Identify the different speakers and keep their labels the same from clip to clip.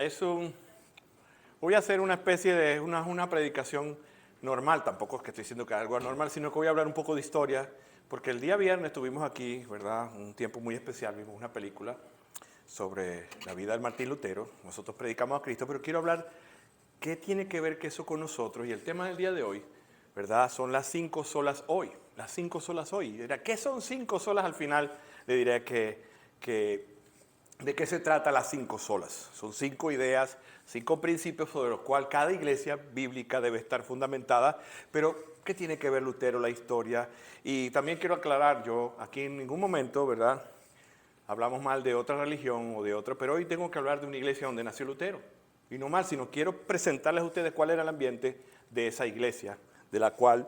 Speaker 1: es un, voy a hacer una especie de una predicación normal, tampoco es que estoy diciendo que algo anormal, sino que voy a hablar un poco de historia, porque el día viernes estuvimos aquí, ¿verdad? Un tiempo muy especial, vimos una película sobre la vida de Martín Lutero. Nosotros predicamos a Cristo, pero quiero hablar qué tiene que ver que eso con nosotros. Y el tema del día de hoy, ¿verdad? Son las 5 solas hoy. Las 5 solas hoy. ¿Qué son 5 solas? Al final le diré de qué se trata las 5 solas. Son 5 ideas, 5 principios sobre los cuales cada iglesia bíblica debe estar fundamentada. Pero, ¿qué tiene que ver Lutero, la historia? Y también quiero aclarar, yo aquí en ningún momento, ¿verdad?, hablamos mal de otra religión o de otra, pero hoy tengo que hablar de una iglesia donde nació Lutero. Y no mal, sino quiero presentarles a ustedes cuál era el ambiente de esa iglesia, de la cual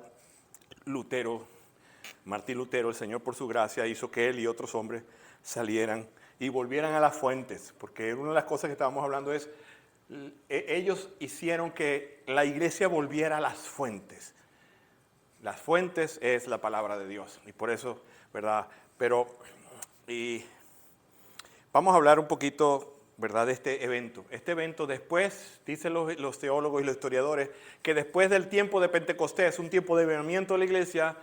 Speaker 1: Martín Lutero, el Señor por su gracia, hizo que él y otros hombres salieran y volvieran a las fuentes. Porque una de las cosas que estábamos hablando es, ellos hicieron que la iglesia volviera a las fuentes. Las fuentes es la palabra de Dios. Y por eso, ¿verdad? Vamos a hablar un poquito, ¿verdad?, de este evento. Este evento después, dicen los teólogos y los historiadores, que después del tiempo de Pentecostés, un tiempo de avivamiento de la iglesia,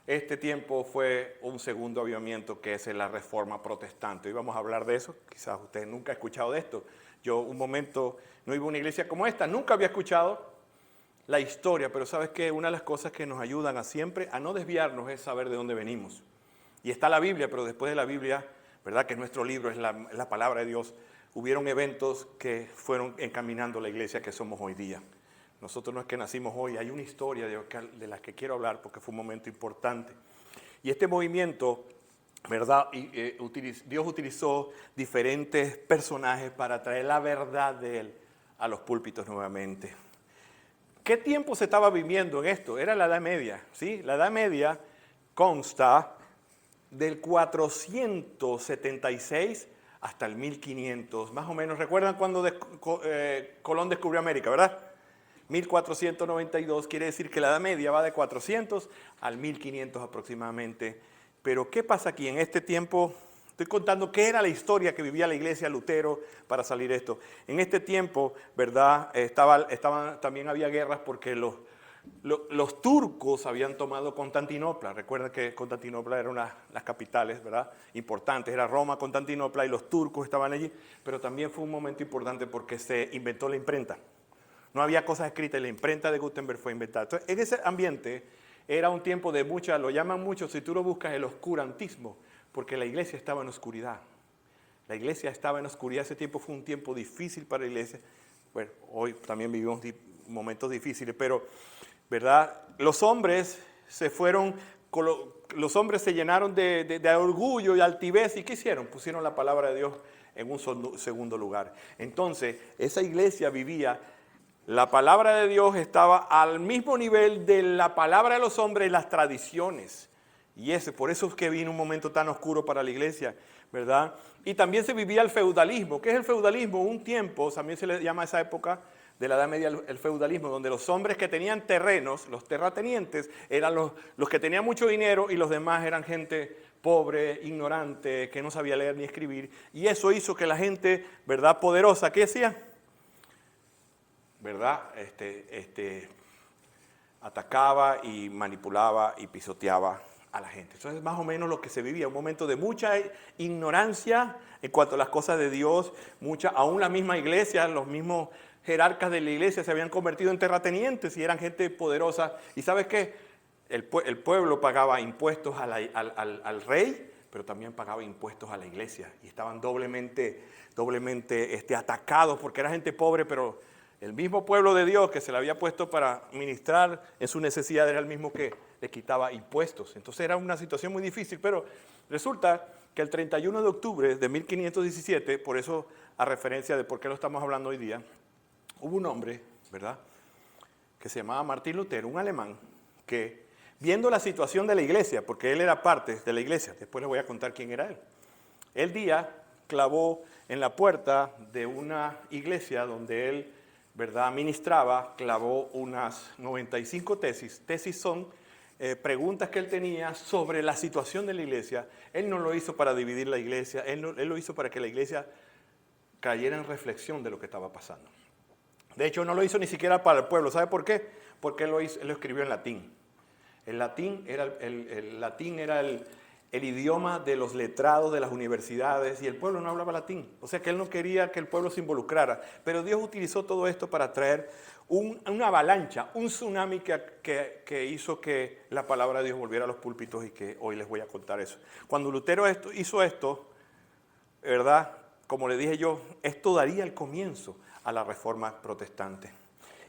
Speaker 1: este tiempo fue un segundo avivamiento que es la Reforma Protestante. Hoy vamos a hablar de eso. Quizás usted nunca ha escuchado de esto. Yo un momento no iba a una iglesia como esta, nunca había escuchado la historia, pero ¿sabes qué? Una de las cosas que nos ayudan a siempre a no desviarnos es saber de dónde venimos. Y está la Biblia, pero después de la Biblia, ¿verdad?, que nuestro libro es la palabra de Dios, hubieron eventos que fueron encaminando la iglesia que somos hoy día. Nosotros no es que nacimos hoy, hay una historia de la que quiero hablar porque fue un momento importante. Y este movimiento, ¿verdad?, Dios utilizó diferentes personajes para traer la verdad de Él a los púlpitos nuevamente. ¿Qué tiempo se estaba viviendo en esto? Era la Edad Media, ¿sí? La Edad Media consta del 476 hasta el 1500, más o menos. ¿Recuerdan cuando Colón descubrió América, verdad? 1492, quiere decir que la Edad Media va de 400 al 1500 aproximadamente. Pero ¿qué pasa aquí? En este tiempo, estoy contando qué era la historia que vivía la iglesia Lutero para salir esto. En este tiempo, ¿verdad?, también había guerras porque los turcos habían tomado Constantinopla. Recuerden que Constantinopla era una de las capitales, ¿verdad?, importantes. Era Roma, Constantinopla, y los turcos estaban allí. Pero también fue un momento importante porque se inventó la imprenta. No había cosas escritas y la imprenta de Gutenberg fue inventada. Entonces, en ese ambiente era un tiempo de lo llaman mucho, si tú lo buscas, el oscurantismo, porque la iglesia estaba en oscuridad. La iglesia estaba en oscuridad. Ese tiempo fue un tiempo difícil para la iglesia. Bueno, hoy también vivimos momentos difíciles, pero, ¿verdad?, los hombres se llenaron de orgullo y altivez. ¿Y qué hicieron? Pusieron la palabra de Dios en un segundo lugar. Entonces, esa iglesia vivía, la palabra de Dios estaba al mismo nivel de la palabra de los hombres y las tradiciones. Y por eso es que vino un momento tan oscuro para la iglesia, ¿verdad? Y también se vivía el feudalismo. ¿Qué es el feudalismo? Un tiempo, también se le llama a esa época de la Edad Media el feudalismo, donde los hombres que tenían terrenos, los terratenientes, eran los que tenían mucho dinero y los demás eran gente pobre, ignorante, que no sabía leer ni escribir. Y eso hizo que la gente, ¿verdad?, poderosa, ¿qué hacía? ¿Verdad? Atacaba y manipulaba y pisoteaba a la gente. Eso es más o menos lo que se vivía, un momento de mucha ignorancia en cuanto a las cosas de Dios, aún la misma iglesia, los mismos jerarcas de la iglesia se habían convertido en terratenientes y eran gente poderosa. ¿Y sabes qué? El pueblo pagaba impuestos al rey, pero también pagaba impuestos a la iglesia y estaban doblemente atacados porque era gente pobre, pero el mismo pueblo de Dios que se le había puesto para ministrar en su necesidad era el mismo que le quitaba impuestos. Entonces era una situación muy difícil, pero resulta que el 31 de octubre de 1517, por eso a referencia de por qué lo estamos hablando hoy día, hubo un hombre, ¿verdad?, que se llamaba Martín Lutero, un alemán, que viendo la situación de la iglesia, porque él era parte de la iglesia, después les voy a contar quién era él, el día clavó en la puerta de una iglesia donde él, ¿verdad?, ministraba, clavó unas 95 tesis. Tesis son preguntas que él tenía sobre la situación de la iglesia. Él no lo hizo para dividir la iglesia, él lo hizo para que la iglesia cayera en reflexión de lo que estaba pasando. De hecho, no lo hizo ni siquiera para el pueblo. ¿Sabe por qué? Porque él lo escribió en latín. El latín era el idioma de los letrados de las universidades y el pueblo no hablaba latín. O sea que él no quería que el pueblo se involucrara. Pero Dios utilizó todo esto para traer una avalancha, un tsunami que hizo que la palabra de Dios volviera a los púlpitos y que hoy les voy a contar eso. Cuando Lutero hizo esto, ¿verdad? Como le dije yo, esto daría el comienzo a la reforma protestante.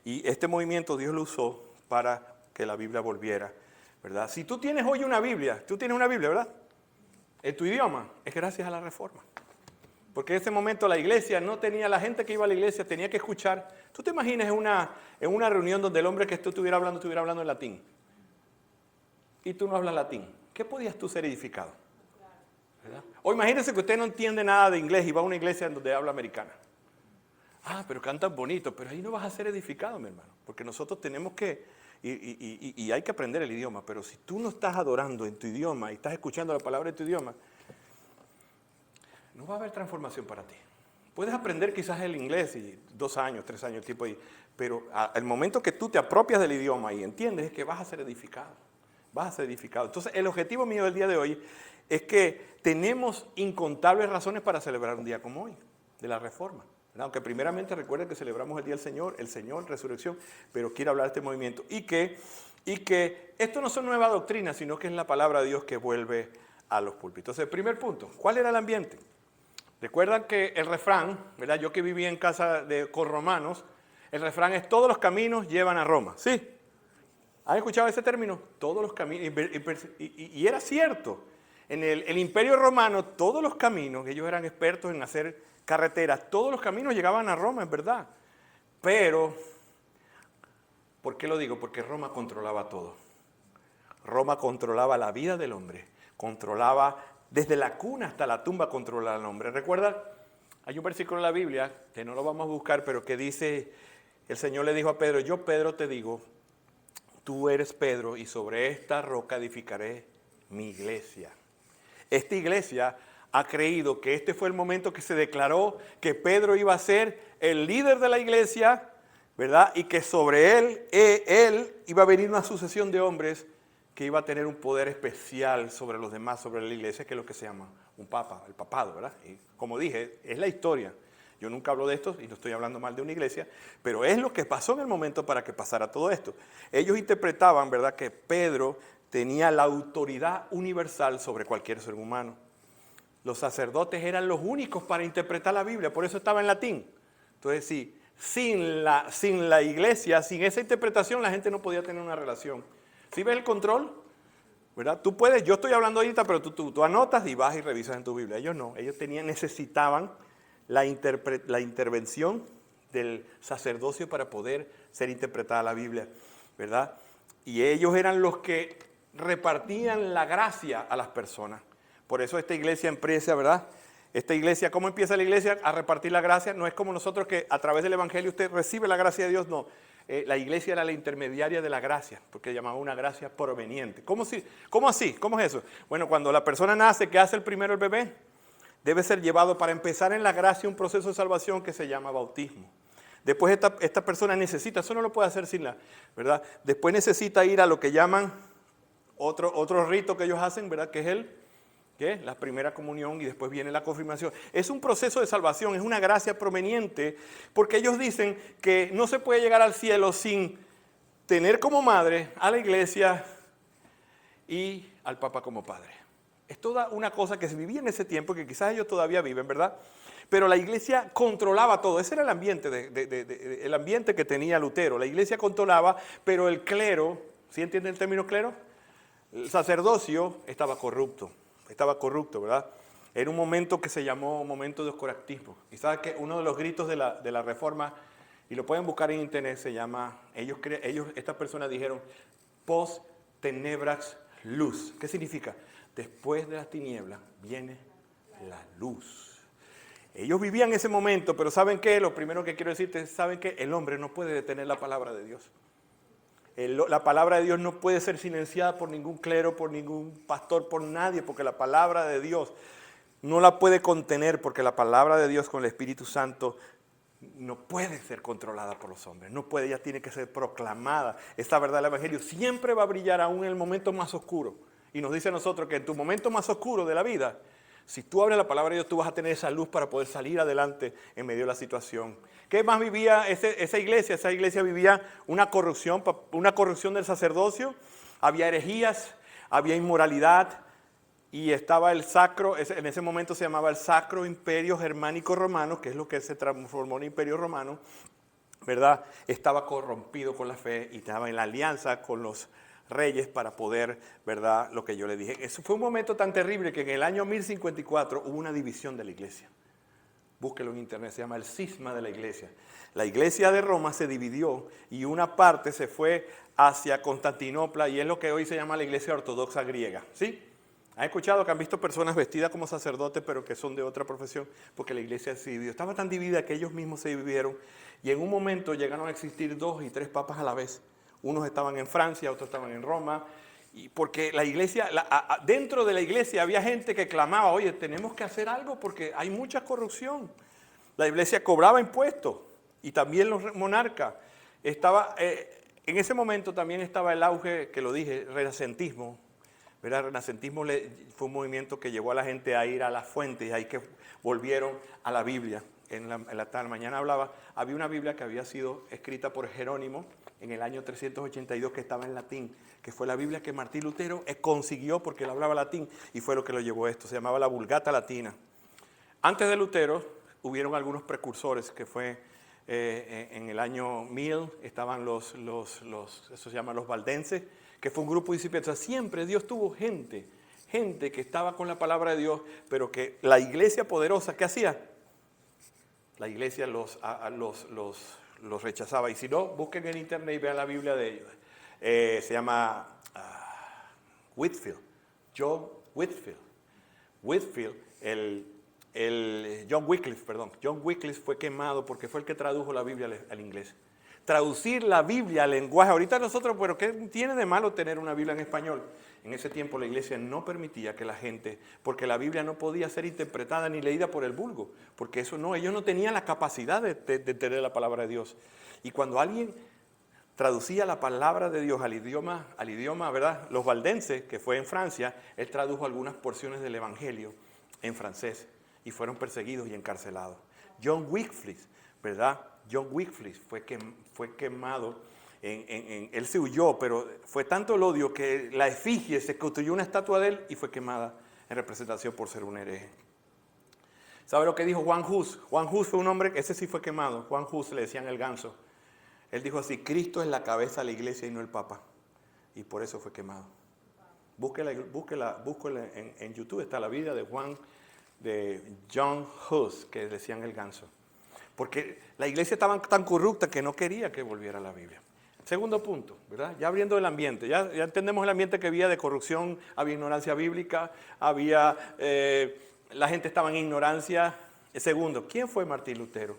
Speaker 1: Y este movimiento Dios lo usó para que la Biblia volviera, ¿verdad? Si tú tienes hoy una Biblia, ¿verdad? En tu idioma, es gracias a la reforma. Porque en ese momento la iglesia no tenía, la gente que iba a la iglesia tenía que escuchar. ¿Tú te imaginas en una reunión donde el hombre que estuviera hablando en latín? Y tú no hablas latín. ¿Qué podías tú ser edificado? ¿Verdad? O imagínese que usted no entiende nada de inglés y va a una iglesia donde habla americana. Ah, pero cantan bonito, pero ahí no vas a ser edificado, mi hermano. Porque nosotros tenemos que, y hay que aprender el idioma, pero si tú no estás adorando en tu idioma y estás escuchando la palabra en tu idioma, no va a haber transformación para ti. Puedes aprender quizás el inglés y 2 años, 3 años, tipo ahí, pero al momento que tú te apropias del idioma y entiendes es que vas a ser edificado. Vas a ser edificado. Entonces, el objetivo mío del día de hoy es que tenemos incontables razones para celebrar un día como hoy, de la Reforma. ¿Verdad? Aunque primeramente recuerden que celebramos el Día del Señor, resurrección, pero quiero hablar de este movimiento. Y que esto no son nuevas doctrinas, sino que es la palabra de Dios que vuelve a los púlpitos. Entonces, el primer punto, ¿cuál era el ambiente? Recuerdan que el refrán, ¿verdad? Yo que viví en casa con romanos, el refrán es todos los caminos llevan a Roma. ¿Sí? ¿Han escuchado ese término? Todos los caminos. Y era cierto. En el Imperio Romano, todos los caminos, ellos eran expertos en hacer carreteras, todos los caminos llegaban a Roma, es verdad. Pero, ¿por qué lo digo? Porque Roma controlaba todo. Roma controlaba la vida del hombre, controlaba desde la cuna hasta la tumba, controlaba al hombre. ¿Recuerda? Hay un versículo en la Biblia, que no lo vamos a buscar, pero que dice, el Señor le dijo a Pedro, yo Pedro te digo, tú eres Pedro y sobre esta roca edificaré mi iglesia. Esta iglesia ha creído que este fue el momento que se declaró que Pedro iba a ser el líder de la iglesia, ¿verdad? Y que sobre él iba a venir una sucesión de hombres que iba a tener un poder especial sobre los demás, sobre la iglesia, que es lo que se llama un papa, el papado, ¿verdad? Y como dije, es la historia. Yo nunca hablo de esto y no estoy hablando mal de una iglesia, pero es lo que pasó en el momento para que pasara todo esto. Ellos interpretaban, ¿verdad?, que Pedro tenía la autoridad universal sobre cualquier ser humano. Los sacerdotes eran los únicos para interpretar la Biblia, por eso estaba en latín. Entonces, sí, sin la iglesia, sin esa interpretación, la gente no podía tener una relación. ¿Sí ves el control? ¿Verdad? Tú puedes, yo estoy hablando ahorita, pero tú anotas y vas y revisas en tu Biblia. Ellos no, ellos necesitaban la intervención del sacerdocio para poder ser interpretada la Biblia, ¿verdad? Y ellos eran los que repartían la gracia a las personas. Por eso esta iglesia empieza, ¿verdad? Esta iglesia, ¿cómo empieza la iglesia a repartir la gracia? No es como nosotros que a través del evangelio usted recibe la gracia de Dios, no. La iglesia era la intermediaria de la gracia, porque llamaba una gracia proveniente. ¿Cómo así? ¿Cómo es eso? Bueno, cuando la persona nace, ¿qué hace el primero el bebé? Debe ser llevado para empezar en la gracia un proceso de salvación que se llama bautismo. Después esta persona necesita, eso no lo puede hacer sin la, ¿verdad? Después necesita ir a lo que llaman otro rito que ellos hacen, ¿verdad? Que es la primera comunión y después viene la confirmación. Es un proceso de salvación, es una gracia proveniente, porque ellos dicen que no se puede llegar al cielo sin tener como madre a la iglesia y al Papa como padre. Es toda una cosa que se vivía en ese tiempo, que quizás ellos todavía viven, ¿verdad? Pero la iglesia controlaba todo. Ese era el ambiente, el ambiente que tenía Lutero. La iglesia controlaba, pero el clero, ¿sí entienden el término clero? El sacerdocio estaba corrupto, ¿verdad? Era un momento que se llamó momento de oscurantismo. Y sabes que uno de los gritos de la reforma, y lo pueden buscar en internet, se llama, estas personas dijeron, post tenebras luz. ¿Qué significa? Después de las tinieblas viene la luz. Ellos vivían ese momento, pero ¿saben qué? Lo primero que quiero decirte es, ¿saben qué? El hombre no puede detener la palabra de Dios. La palabra de Dios no puede ser silenciada por ningún clero, por ningún pastor, por nadie, porque la palabra de Dios no la puede contener porque la palabra de Dios con el Espíritu Santo no puede ser controlada por los hombres, no puede, ella tiene que ser proclamada. Esta verdad del Evangelio siempre va a brillar aún en el momento más oscuro. Y nos dice a nosotros que en tu momento más oscuro de la vida, si tú abres la palabra de Dios, tú vas a tener esa luz para poder salir adelante en medio de la situación. ¿Qué más vivía esa iglesia? Esa iglesia vivía una corrupción del sacerdocio, había herejías, había inmoralidad, y estaba el sacro, en ese momento se llamaba el Sacro Imperio Germánico Romano, que es lo que se transformó en Imperio Romano, ¿verdad? Estaba corrompido con la fe y estaba en la alianza con los reyes para poder, ¿verdad? Lo que yo le dije. Eso fue un momento tan terrible que en el año 1054 hubo una división de la iglesia. Búsquelo en internet, se llama el cisma de la iglesia. La iglesia de Roma se dividió y una parte se fue hacia Constantinopla y es lo que hoy se llama la iglesia ortodoxa griega, ¿sí? ¿Han escuchado que han visto personas vestidas como sacerdotes pero que son de otra profesión? Porque la iglesia se dividió. Estaba tan dividida que ellos mismos se dividieron y en un momento llegaron a existir 2 y 3 papas a la vez. Unos estaban en Francia, otros estaban en Roma. Y porque la iglesia, dentro de la iglesia había gente que clamaba, oye, tenemos que hacer algo porque hay mucha corrupción. La iglesia cobraba impuestos y también los monarcas. En ese momento también estaba el auge, que lo dije, renacentismo. ¿Verdad? El renacentismo fue un movimiento que llevó a la gente a ir a las fuentes y ahí que volvieron a la Biblia. En la tarde, mañana había una Biblia que había sido escrita por Jerónimo en el año 382 que estaba en latín, que fue la Biblia que Martín Lutero consiguió porque él hablaba latín y fue lo que lo llevó a esto. Se llamaba la Vulgata Latina. Antes de Lutero hubieron algunos precursores que fue en el año 1000 estaban eso se llama los valdenses, que fue un grupo incipiente. O sea, siempre Dios tuvo gente que estaba con la palabra de Dios, pero que la iglesia poderosa, ¿qué hacía? La iglesia los rechazaba. Y si no, busquen en internet y vean la Biblia de ellos. Se llama Whitefield, John Whitefield. John Wycliffe, perdón. John Wycliffe fue quemado porque fue el que tradujo la Biblia al inglés. Traducir la Biblia al lenguaje. Ahorita nosotros, pero ¿qué tiene de malo tener una Biblia en español? En ese tiempo la iglesia no permitía que la gente, porque la Biblia no podía ser interpretada ni leída por el vulgo, porque ellos no tenían la capacidad de entender la palabra de Dios. Y cuando alguien traducía la palabra de Dios al idioma, ¿verdad? Los valdenses, que fue en Francia, él tradujo algunas porciones del Evangelio en francés y fueron perseguidos y encarcelados. John Wycliffe, ¿verdad? John Wycliffe fue quemado, él se huyó, pero fue tanto el odio que la efigie se construyó una estatua de él y fue quemada en representación por ser un hereje. ¿Sabe lo que dijo Juan Hus? Juan Hus fue un hombre, ese sí fue quemado. Juan Hus le decían el ganso. Él dijo así: Cristo es la cabeza de la iglesia y no el Papa. Y por eso fue quemado. Búsquela en YouTube, está la vida de John Hus, que decían el ganso. Porque la iglesia estaba tan corrupta que no quería que volviera a la Biblia. Segundo punto, ¿verdad? Ya abriendo el ambiente, ya entendemos el ambiente que había de corrupción, había ignorancia bíblica, la gente estaba en ignorancia. Segundo, ¿quién fue Martín Lutero?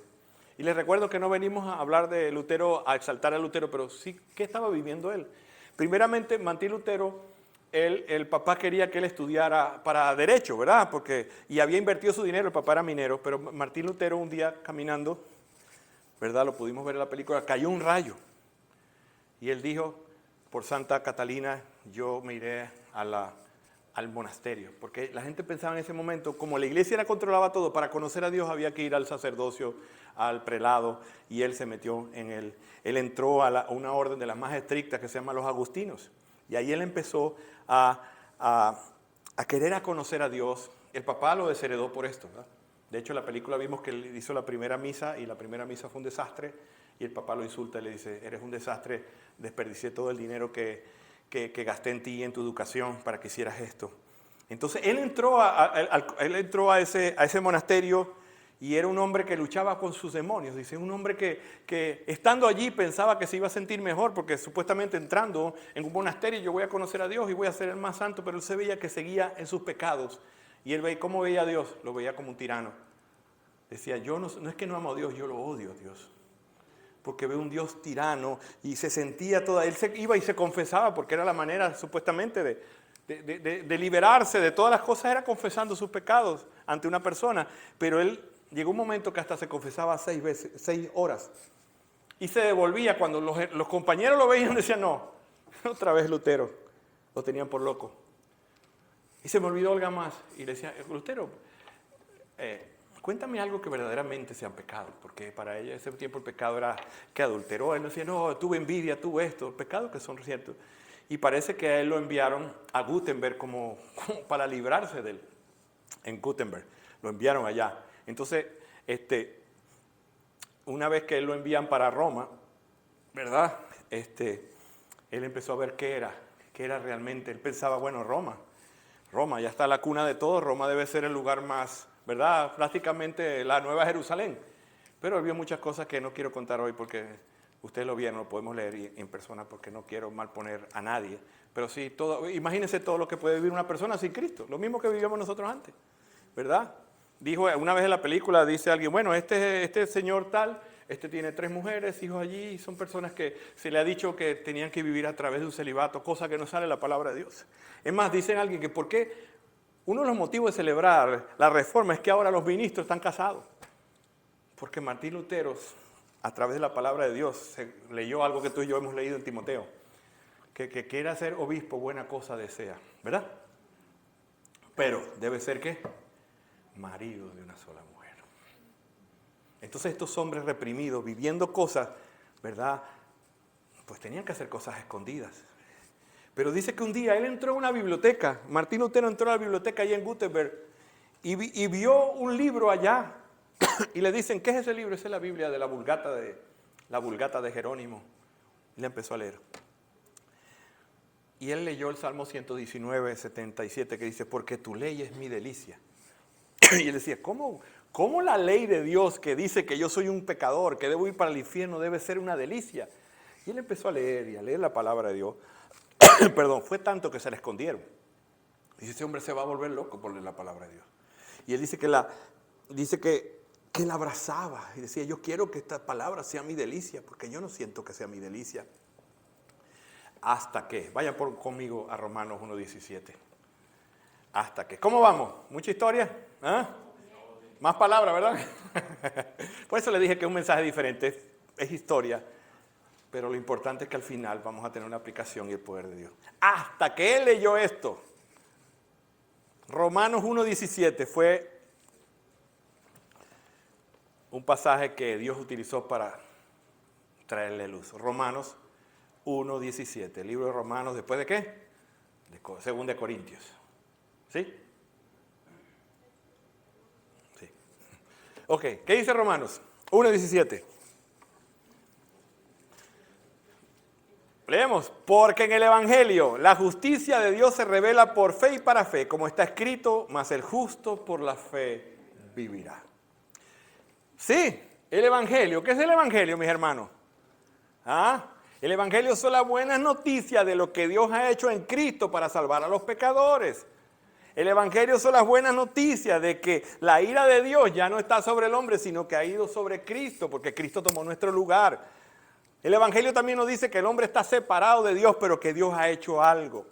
Speaker 1: Y les recuerdo que no venimos a hablar de Lutero, a exaltar a Lutero, pero sí, ¿qué estaba viviendo él? Primeramente, Martín Lutero, el papá quería que él estudiara para derecho, ¿verdad? Y había invertido su dinero, el papá era minero, pero Martín Lutero un día caminando, ¿verdad? Lo pudimos ver en la película, cayó un rayo. Y él dijo: por Santa Catalina yo me iré al monasterio. Porque la gente pensaba en ese momento, como la iglesia controlaba todo, para conocer a Dios había que ir al sacerdocio, al prelado, y él se metió en él. Él entró a una orden de las más estrictas que se llama los agustinos. Y ahí él empezó a querer conocer a Dios. El papá lo desheredó por esto, ¿verdad? De hecho, en la película vimos que él hizo la primera misa y la primera misa fue un desastre. Y el papá lo insulta y le dice: eres un desastre, desperdicié todo el dinero que gasté en ti y en tu educación para que hicieras esto. Entonces él entró a ese monasterio y era un hombre que luchaba con sus demonios. Dice, un hombre que estando allí pensaba que se iba a sentir mejor porque supuestamente entrando en un monasterio yo voy a conocer a Dios y voy a ser el más santo, pero él se veía que seguía en sus pecados. Y él veía, ¿cómo veía a Dios? Lo veía como un tirano. Decía, yo no es que no amo a Dios, yo lo odio a Dios. Porque ve un Dios tirano y se sentía él se iba y se confesaba porque era la manera supuestamente de liberarse de todas las cosas era confesando sus pecados ante una persona. Pero él llegó un momento que hasta se confesaba 6 veces, 6 horas. Y se devolvía cuando los compañeros lo veían y decían, no, otra vez Lutero. Lo tenían por loco. Y se me olvidó algo más. Y le decía, Lutero, cuéntame algo que verdaderamente sean pecados. Porque para ella ese tiempo el pecado era que adulteró. Él decía, no, tuve envidia, tuve esto. Pecados que son ciertos. Y parece que a él lo enviaron a Gutenberg como para librarse de él. En Gutenberg. Lo enviaron allá. Entonces, una vez que él lo envían para Roma, ¿verdad? Él empezó a ver qué era realmente. Él pensaba, bueno, Roma ya está la cuna de todo, Roma debe ser el lugar más, ¿verdad? Prácticamente la Nueva Jerusalén. Pero él vio muchas cosas que no quiero contar hoy porque ustedes lo vieron, lo podemos leer en persona porque no quiero malponer a nadie. Pero sí, imagínense todo lo que puede vivir una persona sin Cristo, lo mismo que vivíamos nosotros antes, ¿verdad? Dijo una vez en la película, dice alguien, bueno, este señor tal, tiene 3 mujeres, hijos allí, son personas que se le ha dicho que tenían que vivir a través de un celibato, cosa que no sale en la palabra de Dios. Es más, dicen alguien que por qué uno de los motivos de celebrar la reforma es que ahora los ministros están casados. Porque Martín Lutero, a través de la palabra de Dios, se leyó algo que tú y yo hemos leído en Timoteo, que quiera ser obispo, buena cosa desea, ¿verdad? Pero debe ser, ¿qué? Marido de una sola mujer. Entonces estos hombres reprimidos, viviendo cosas, ¿verdad? Pues tenían que hacer cosas escondidas. Pero dice que un día él entró a una biblioteca, Martín Lutero entró a la biblioteca allá en Gutenberg y vio un libro allá y le dicen, ¿qué es ese libro? Esa es la Biblia de la Vulgata de Jerónimo. Y le empezó a leer. Y él leyó el Salmo 119, 77 que dice, porque tu ley es mi delicia. Y él decía, ¿cómo la ley de Dios que dice que yo soy un pecador, que debo ir para el infierno, debe ser una delicia? Y él empezó a leer y a leer la palabra de Dios. Perdón, fue tanto que se le escondieron. Dice, ese hombre se va a volver loco por leer la palabra de Dios. Y él dice que la abrazaba y decía, yo quiero que esta palabra sea mi delicia, porque yo no siento que sea mi delicia. Hasta que, vayan conmigo a Romanos 1:17. Hasta que, ¿cómo vamos? ¿Mucha historia? ¿Ah? Más palabras, ¿verdad? Por eso le dije que es un mensaje diferente, es historia. Pero lo importante es que al final vamos a tener una aplicación y el poder de Dios. Hasta que él leyó esto. Romanos 1:17 fue un pasaje que Dios utilizó para traerle luz. Romanos 1:17. El libro de Romanos, ¿después de qué? Según de Corintios. ¿Sí? Sí. Ok, ¿qué dice Romanos 1:17? Leemos, porque en el Evangelio la justicia de Dios se revela por fe y para fe, como está escrito, mas el justo por la fe vivirá. Sí, el Evangelio. ¿Qué es el Evangelio, mis hermanos? ¿Ah? El Evangelio son las buenas noticias de lo que Dios ha hecho en Cristo para salvar a los pecadores. El Evangelio son las buenas noticias de que la ira de Dios ya no está sobre el hombre, sino que ha ido sobre Cristo, porque Cristo tomó nuestro lugar. El Evangelio también nos dice que el hombre está separado de Dios, pero que Dios ha hecho algo.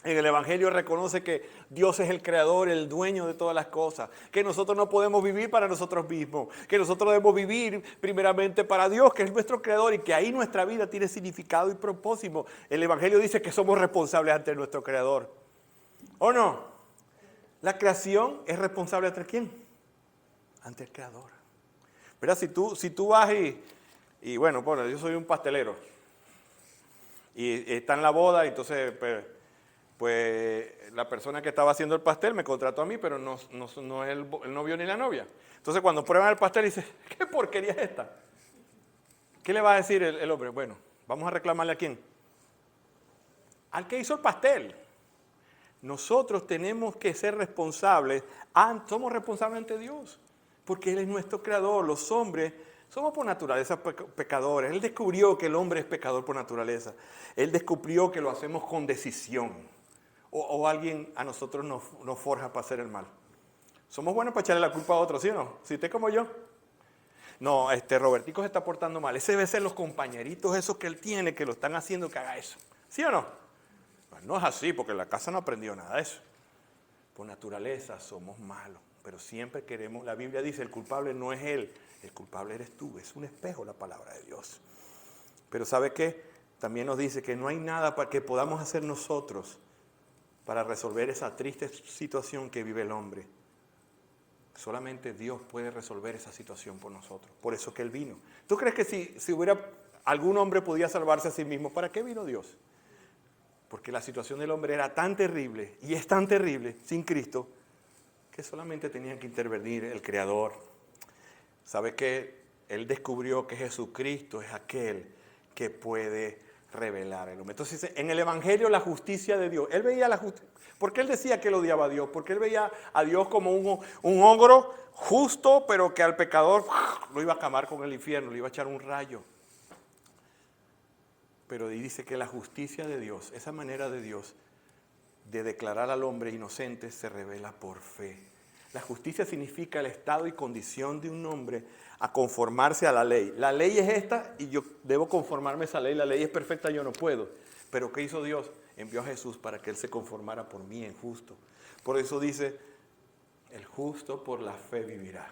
Speaker 1: En el Evangelio reconoce que Dios es el creador, el dueño de todas las cosas, que nosotros no podemos vivir para nosotros mismos, que nosotros debemos vivir primeramente para Dios, que es nuestro creador, y que ahí nuestra vida tiene significado y propósito. El Evangelio dice que somos responsables ante nuestro creador. ¿O no? La creación es responsable ante ¿quién? Ante el creador. ¿Verdad? Si tú vas y bueno, yo soy un pastelero y está en la boda, y entonces pues la persona que estaba haciendo el pastel me contrató a mí, pero no es el novio ni la novia. Entonces cuando prueban el pastel dice, ¿qué porquería es esta? ¿Qué le va a decir el hombre? Bueno, vamos a reclamarle ¿a quién? Al que hizo el pastel. Nosotros tenemos que ser responsables, somos responsables ante Dios, porque Él es nuestro creador. Los hombres somos por naturaleza pecadores. Él descubrió que el hombre es pecador por naturaleza. Él descubrió que lo hacemos con decisión. O alguien a nosotros nos forja para hacer el mal. Somos buenos para echarle la culpa a otros, ¿sí o no? Si usted como yo. No, Robertico se está portando mal. Ese debe ser los compañeritos esos que él tiene que lo están haciendo que haga eso. ¿Sí o no? No es así, porque en la casa no aprendió nada de eso. Por naturaleza somos malos, pero siempre queremos, la Biblia dice, el culpable no es él, el culpable eres tú, es un espejo la palabra de Dios. Pero ¿sabe qué? También nos dice que no hay nada para que podamos hacer nosotros para resolver esa triste situación que vive el hombre. Solamente Dios puede resolver esa situación por nosotros. Por eso que Él vino. ¿Tú crees que si hubiera algún hombre podía salvarse a sí mismo, ¿para qué vino Dios? Porque la situación del hombre era tan terrible, y es tan terrible, sin Cristo, que solamente tenía que intervenir el Creador. ¿Sabe qué? Él descubrió que Jesucristo es aquel que puede revelar el hombre. Entonces, en el Evangelio, la justicia de Dios. Él veía la justicia. ¿Por qué él decía que él odiaba a Dios? Porque él veía a Dios como un ogro justo, pero que al pecador lo iba a quemar con el infierno, le iba a echar un rayo. Pero dice que la justicia de Dios, esa manera de Dios de declarar al hombre inocente, se revela por fe. La justicia significa el estado y condición de un hombre a conformarse a la ley. La ley es esta y yo debo conformarme a esa ley. La ley es perfecta, yo no puedo. Pero ¿qué hizo Dios? Envió a Jesús para que Él se conformara por mí en justo. Por eso dice, el justo por la fe vivirá.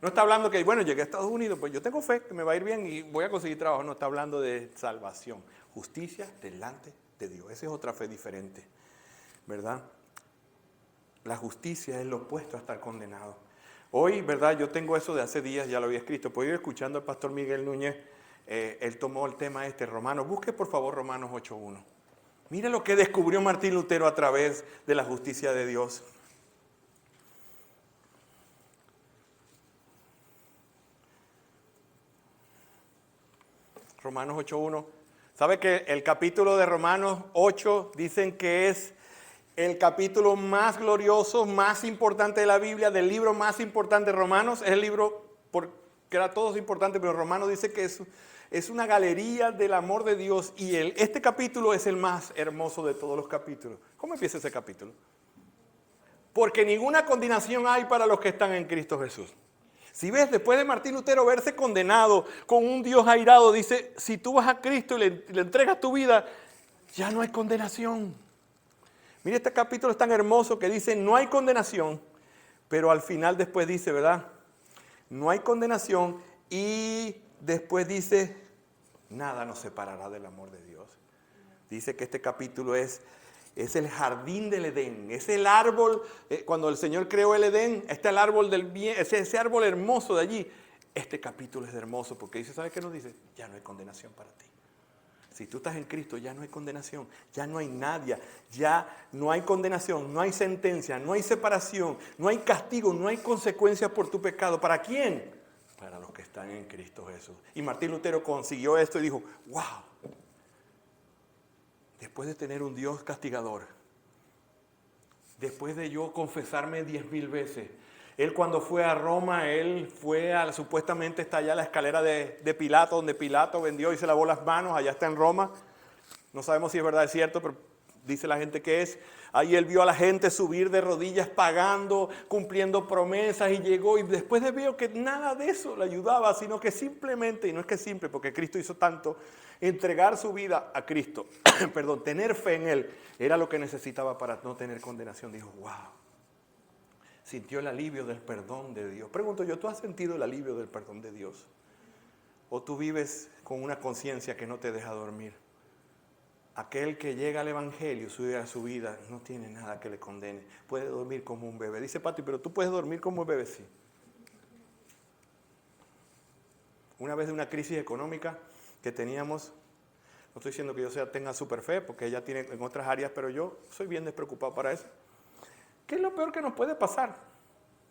Speaker 1: No está hablando que, bueno, llegué a Estados Unidos, pues yo tengo fe que me va a ir bien y voy a conseguir trabajo. No, está hablando de salvación. Justicia delante de Dios. Esa es otra fe diferente, ¿verdad? La justicia es lo opuesto a estar condenado. Hoy, ¿verdad? Yo tengo eso de hace días, ya lo había escrito. Puedo ir escuchando al pastor Miguel Núñez. Él tomó el tema Romanos. Busque por favor Romanos 8.1. Mire lo que descubrió Martín Lutero a través de la justicia de Dios. Romanos 8.1. ¿Sabe que el capítulo de Romanos 8 dicen que es el capítulo más glorioso, más importante de la Biblia, del libro más importante de Romanos? Es el libro, porque era todo importante, pero Romanos dice que es una galería del amor de Dios y este capítulo es el más hermoso de todos los capítulos. ¿Cómo empieza ese capítulo? Porque ninguna condenación hay para los que están en Cristo Jesús. Si ves, después de Martín Lutero verse condenado con un Dios airado, dice, si tú vas a Cristo y le entregas tu vida, ya no hay condenación. Mire, este capítulo es tan hermoso que dice, no hay condenación, pero al final después dice, ¿verdad? No hay condenación y después dice, nada nos separará del amor de Dios. Dice que este capítulo es el jardín del Edén, es el árbol, cuando el Señor creó el Edén, está el árbol del bien, ese árbol hermoso de allí. Este capítulo es hermoso porque dice, ¿sabe qué nos dice? Ya no hay condenación para ti. Si tú estás en Cristo, ya no hay condenación, ya no hay nadie, ya no hay condenación, no hay sentencia, no hay separación, no hay castigo, no hay consecuencias por tu pecado. ¿Para quién? Para los que están en Cristo Jesús. Y Martín Lutero consiguió esto y dijo, wow. Después de tener un Dios castigador, después de yo confesarme 10,000 veces, él cuando fue a Roma, él fue supuestamente está allá la escalera de Pilato, donde Pilato vendió y se lavó las manos, allá está en Roma. No sabemos si es verdad, es cierto, pero dice la gente que es. Ahí él vio a la gente subir de rodillas pagando, cumpliendo promesas y llegó y después de ver que nada de eso le ayudaba, sino que simplemente, y no es que simple, porque Cristo hizo tanto, entregar su vida a Cristo, perdón, tener fe en Él, era lo que necesitaba para no tener condenación. Dijo, wow, sintió el alivio del perdón de Dios. Pregunto yo, ¿tú has sentido el alivio del perdón de Dios? ¿O tú vives con una conciencia que no te deja dormir? Aquel que llega al Evangelio, sube a su vida, no tiene nada que le condene. Puede dormir como un bebé. Dice Pati, pero tú puedes dormir como un bebé, sí. Una vez de una crisis económica que teníamos, no estoy diciendo que yo tenga super fe, porque ella tiene en otras áreas, pero yo soy bien despreocupado para eso. ¿Qué es lo peor que nos puede pasar?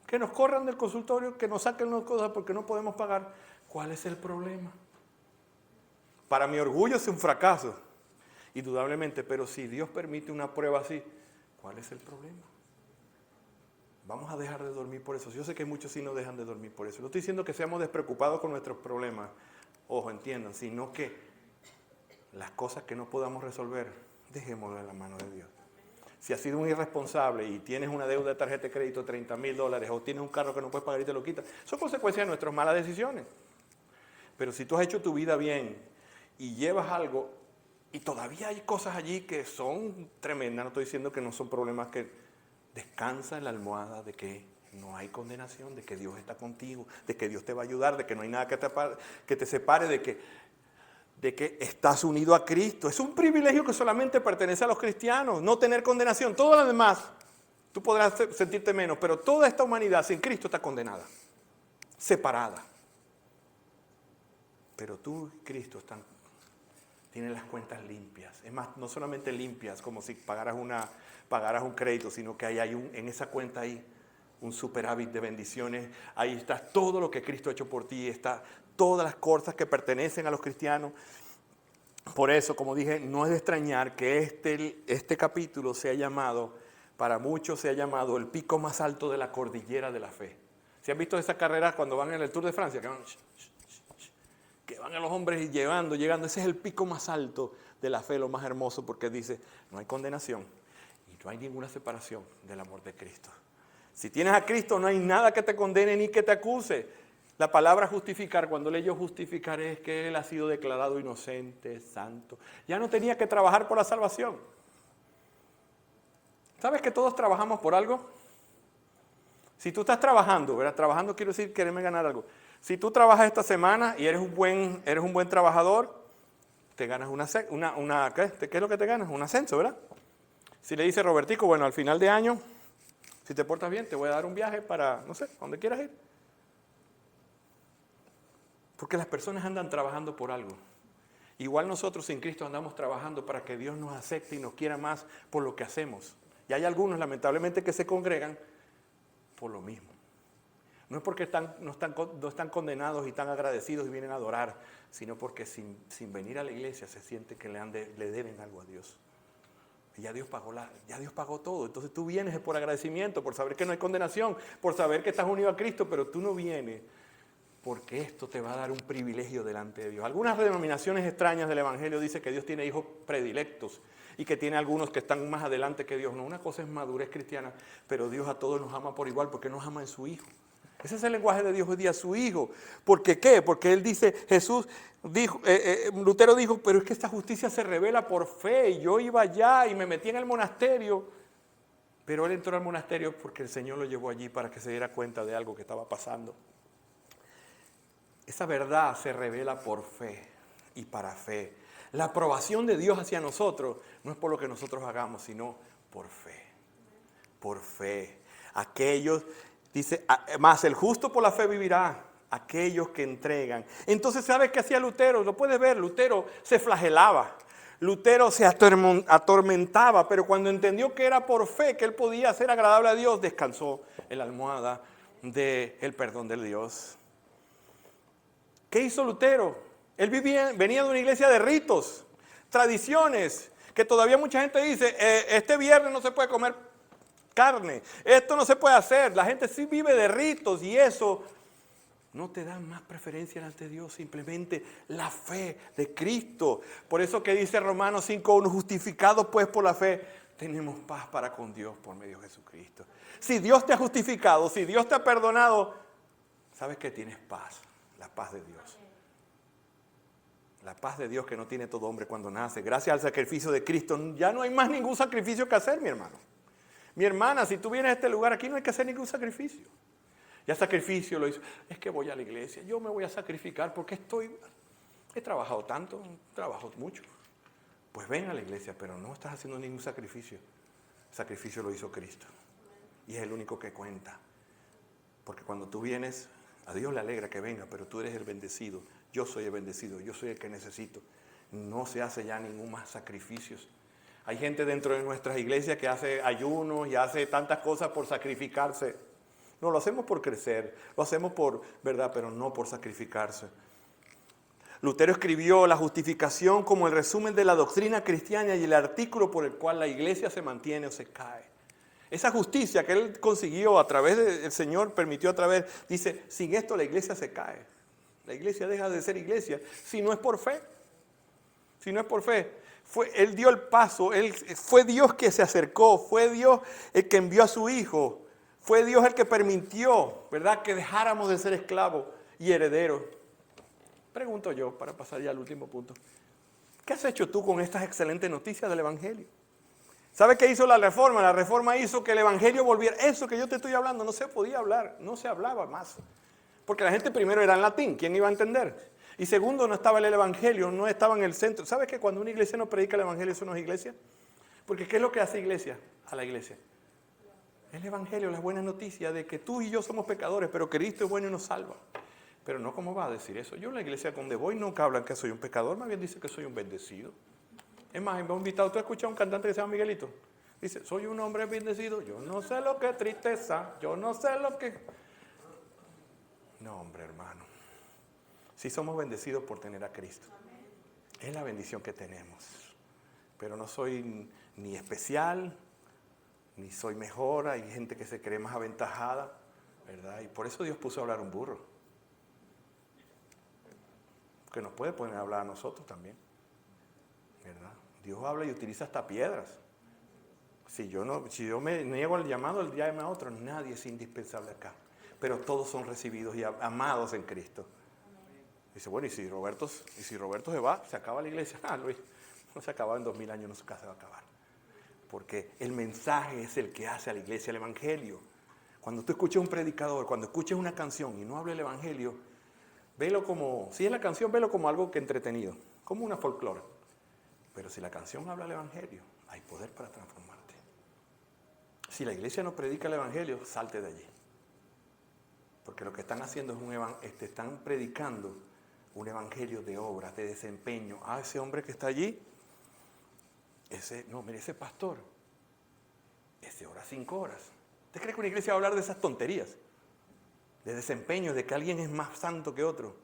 Speaker 1: Que nos corran del consultorio, que nos saquen las cosas porque no podemos pagar. ¿Cuál es el problema? Para mi orgullo es un fracaso. Indudablemente, pero si Dios permite una prueba así, ¿cuál es el problema? Vamos a dejar de dormir por eso. Yo sé que muchos sí no dejan de dormir por eso. No estoy diciendo que seamos despreocupados con nuestros problemas, ojo, entiendan, sino que las cosas que no podamos resolver, dejémoslo en la mano de Dios. Si has sido un irresponsable y tienes una deuda de tarjeta de crédito de $30,000 o tienes un carro que no puedes pagar y te lo quitas, son consecuencias de nuestras malas decisiones. Pero si tú has hecho tu vida bien y llevas algo Y todavía hay cosas allí que son tremendas. No estoy diciendo que no son problemas, que descansa en la almohada de que no hay condenación, de que Dios está contigo, de que Dios te va a ayudar, de que no hay nada que te separe, de que estás unido a Cristo. Es un privilegio que solamente pertenece a los cristianos, no tener condenación. Todo lo demás, tú podrás sentirte menos, pero toda esta humanidad sin Cristo está condenada, separada. Pero tú y Cristo tienen las cuentas limpias. Es más, no solamente limpias, como si pagaras un crédito, sino que en esa cuenta hay un superávit de bendiciones. Ahí está todo lo que Cristo ha hecho por ti, está todas las cosas que pertenecen a los cristianos. Por eso, como dije, no es de extrañar que este capítulo sea llamado, para muchos sea llamado el pico más alto de la cordillera de la fe. ¿Se han visto esas carreras cuando van en el Tour de Francia? Que van a los hombres llegando. Ese es el pico más alto de la fe, lo más hermoso, porque dice, no hay condenación y no hay ninguna separación del amor de Cristo. Si tienes a Cristo, no hay nada que te condene ni que te acuse. La palabra justificar, cuando leo justificar, es que Él ha sido declarado inocente, santo. Ya no tenía que trabajar por la salvación. ¿Sabes que todos trabajamos por algo? Si tú estás trabajando, ¿verdad? Trabajando quiero decir quererme ganar algo. Si tú trabajas esta semana y eres un buen trabajador, te ganas ¿qué es lo que te ganas? Un ascenso, ¿verdad? Si le dice Robertico, bueno, al final de año, si te portas bien, te voy a dar un viaje para, no sé, donde quieras ir. Porque las personas andan trabajando por algo. Igual nosotros sin Cristo andamos trabajando para que Dios nos acepte y nos quiera más por lo que hacemos. Y hay algunos, lamentablemente, que se congregan por lo mismo. No es porque no están condenados y están agradecidos y vienen a adorar, sino porque sin venir a la iglesia se siente que le deben algo a Dios. Y ya Dios pagó todo. Entonces tú vienes por agradecimiento, por saber que no hay condenación, por saber que estás unido a Cristo, pero tú no vienes porque esto te va a dar un privilegio delante de Dios. Algunas denominaciones extrañas del Evangelio dicen que Dios tiene hijos predilectos y que tiene algunos que están más adelante que Dios. No, una cosa es madurez cristiana, pero Dios a todos nos ama por igual porque nos ama en su Hijo. Ese es el lenguaje de Dios hoy día, su Hijo. ¿Por qué? Porque Él dice, Lutero dijo, pero es que esta justicia se revela por fe. Y yo iba allá y me metí en el monasterio. Pero él entró al monasterio porque el Señor lo llevó allí para que se diera cuenta de algo que estaba pasando. Esa verdad se revela por fe y para fe. La aprobación de Dios hacia nosotros no es por lo que nosotros hagamos, sino por fe. Por fe. Aquellos... Dice, más el justo por la fe vivirá, aquellos que entregan. Entonces, ¿sabes qué hacía Lutero? Lo puedes ver, Lutero se flagelaba. Lutero se atormentaba, pero cuando entendió que era por fe, que él podía ser agradable a Dios, descansó en la almohada del perdón de Dios. ¿Qué hizo Lutero? Él venía de una iglesia de ritos, tradiciones, que todavía mucha gente dice, este viernes no se puede comer carne, esto no se puede hacer. La gente sí vive de ritos y eso no te da más preferencia ante Dios, simplemente la fe de Cristo. Por eso que dice Romanos 5:1, justificados pues por la fe, tenemos paz para con Dios por medio de Jesucristo. Si Dios te ha justificado, si Dios te ha perdonado, sabes que tienes paz, la paz de Dios. La paz de Dios que no tiene todo hombre cuando nace. Gracias al sacrificio de Cristo, ya no hay más ningún sacrificio que hacer, mi hermano. Mi hermana, si tú vienes a este lugar, aquí no hay que hacer ningún sacrificio. Ya sacrificio lo hizo. Es que voy a la iglesia, yo me voy a sacrificar porque he trabajado tanto, trabajo mucho. Pues ven a la iglesia, pero no estás haciendo ningún sacrificio. El sacrificio lo hizo Cristo. Y es el único que cuenta. Porque cuando tú vienes, a Dios le alegra que venga, pero tú eres el bendecido. Yo soy el bendecido, yo soy el que necesito. No se hace ya ningún más sacrificios. Hay gente dentro de nuestras iglesias que hace ayunos y hace tantas cosas por sacrificarse. No, lo hacemos por crecer, lo hacemos por verdad, pero no por sacrificarse. Lutero escribió la justificación como el resumen de la doctrina cristiana y el artículo por el cual la iglesia se mantiene o se cae. Esa justicia que él consiguió a través del Señor, permitió a través, dice, sin esto la iglesia se cae. La iglesia deja de ser iglesia si no es por fe. Si no es por fe. Él dio el paso, fue Dios que se acercó, fue Dios el que envió a su Hijo, fue Dios el que permitió, ¿verdad?, que dejáramos de ser esclavos y herederos. Pregunto yo, para pasar ya al último punto, ¿Qué has hecho tú con estas excelentes noticias del Evangelio? ¿Sabe qué hizo la reforma? La reforma hizo que el Evangelio volviera. Eso que yo te estoy hablando no se podía hablar, no se hablaba más. Porque la gente primero era en latín, ¿quién iba a entender? Y segundo, no estaba el Evangelio, no estaba en el centro. ¿Sabes que cuando una iglesia no predica el Evangelio, eso no es iglesia? Porque ¿qué es lo que hace iglesia a la iglesia? El Evangelio, las buenas noticias de que tú y yo somos pecadores, pero Cristo es bueno y nos salva. Pero no, ¿cómo va a decir eso? Yo en la iglesia donde voy nunca hablan que soy un pecador, más bien dice que soy un bendecido. Es más, me he invitado, ¿tú has escuchado a un cantante que se llama Miguelito? Dice, soy un hombre bendecido, yo no sé lo que es tristeza, yo no sé lo que... No, hombre, hermano. Sí somos bendecidos por tener a Cristo. Es la bendición que tenemos. Pero no soy ni especial, ni soy mejor. Hay gente que se cree más aventajada, ¿verdad? Y por eso Dios puso a hablar un burro. Que nos puede poner a hablar a nosotros también, ¿verdad? Dios habla y utiliza hasta piedras. Si yo me niego al llamado, el día llama a otro. Nadie es indispensable acá. Pero todos son recibidos y amados en Cristo. Dice, bueno, y si Roberto se va, se acaba la iglesia. Ah, Luis, no se acaba en 2000 años, no se va a acabar. Porque el mensaje es el que hace a la iglesia el Evangelio. Cuando tú escuches un predicador, cuando escuches una canción y no hable el Evangelio, velo como, si es la canción, velo como algo que entretenido, como una folclore. Pero si la canción habla el Evangelio, hay poder para transformarte. Si la iglesia no predica el Evangelio, salte de allí. Porque lo que están haciendo es están predicando un evangelio de obras, de desempeño. Ah, ese hombre que está allí, ese pastor, ese ora 5 horas. ¿Usted cree que una iglesia va a hablar de esas tonterías? De desempeño, de que alguien es más santo que otro.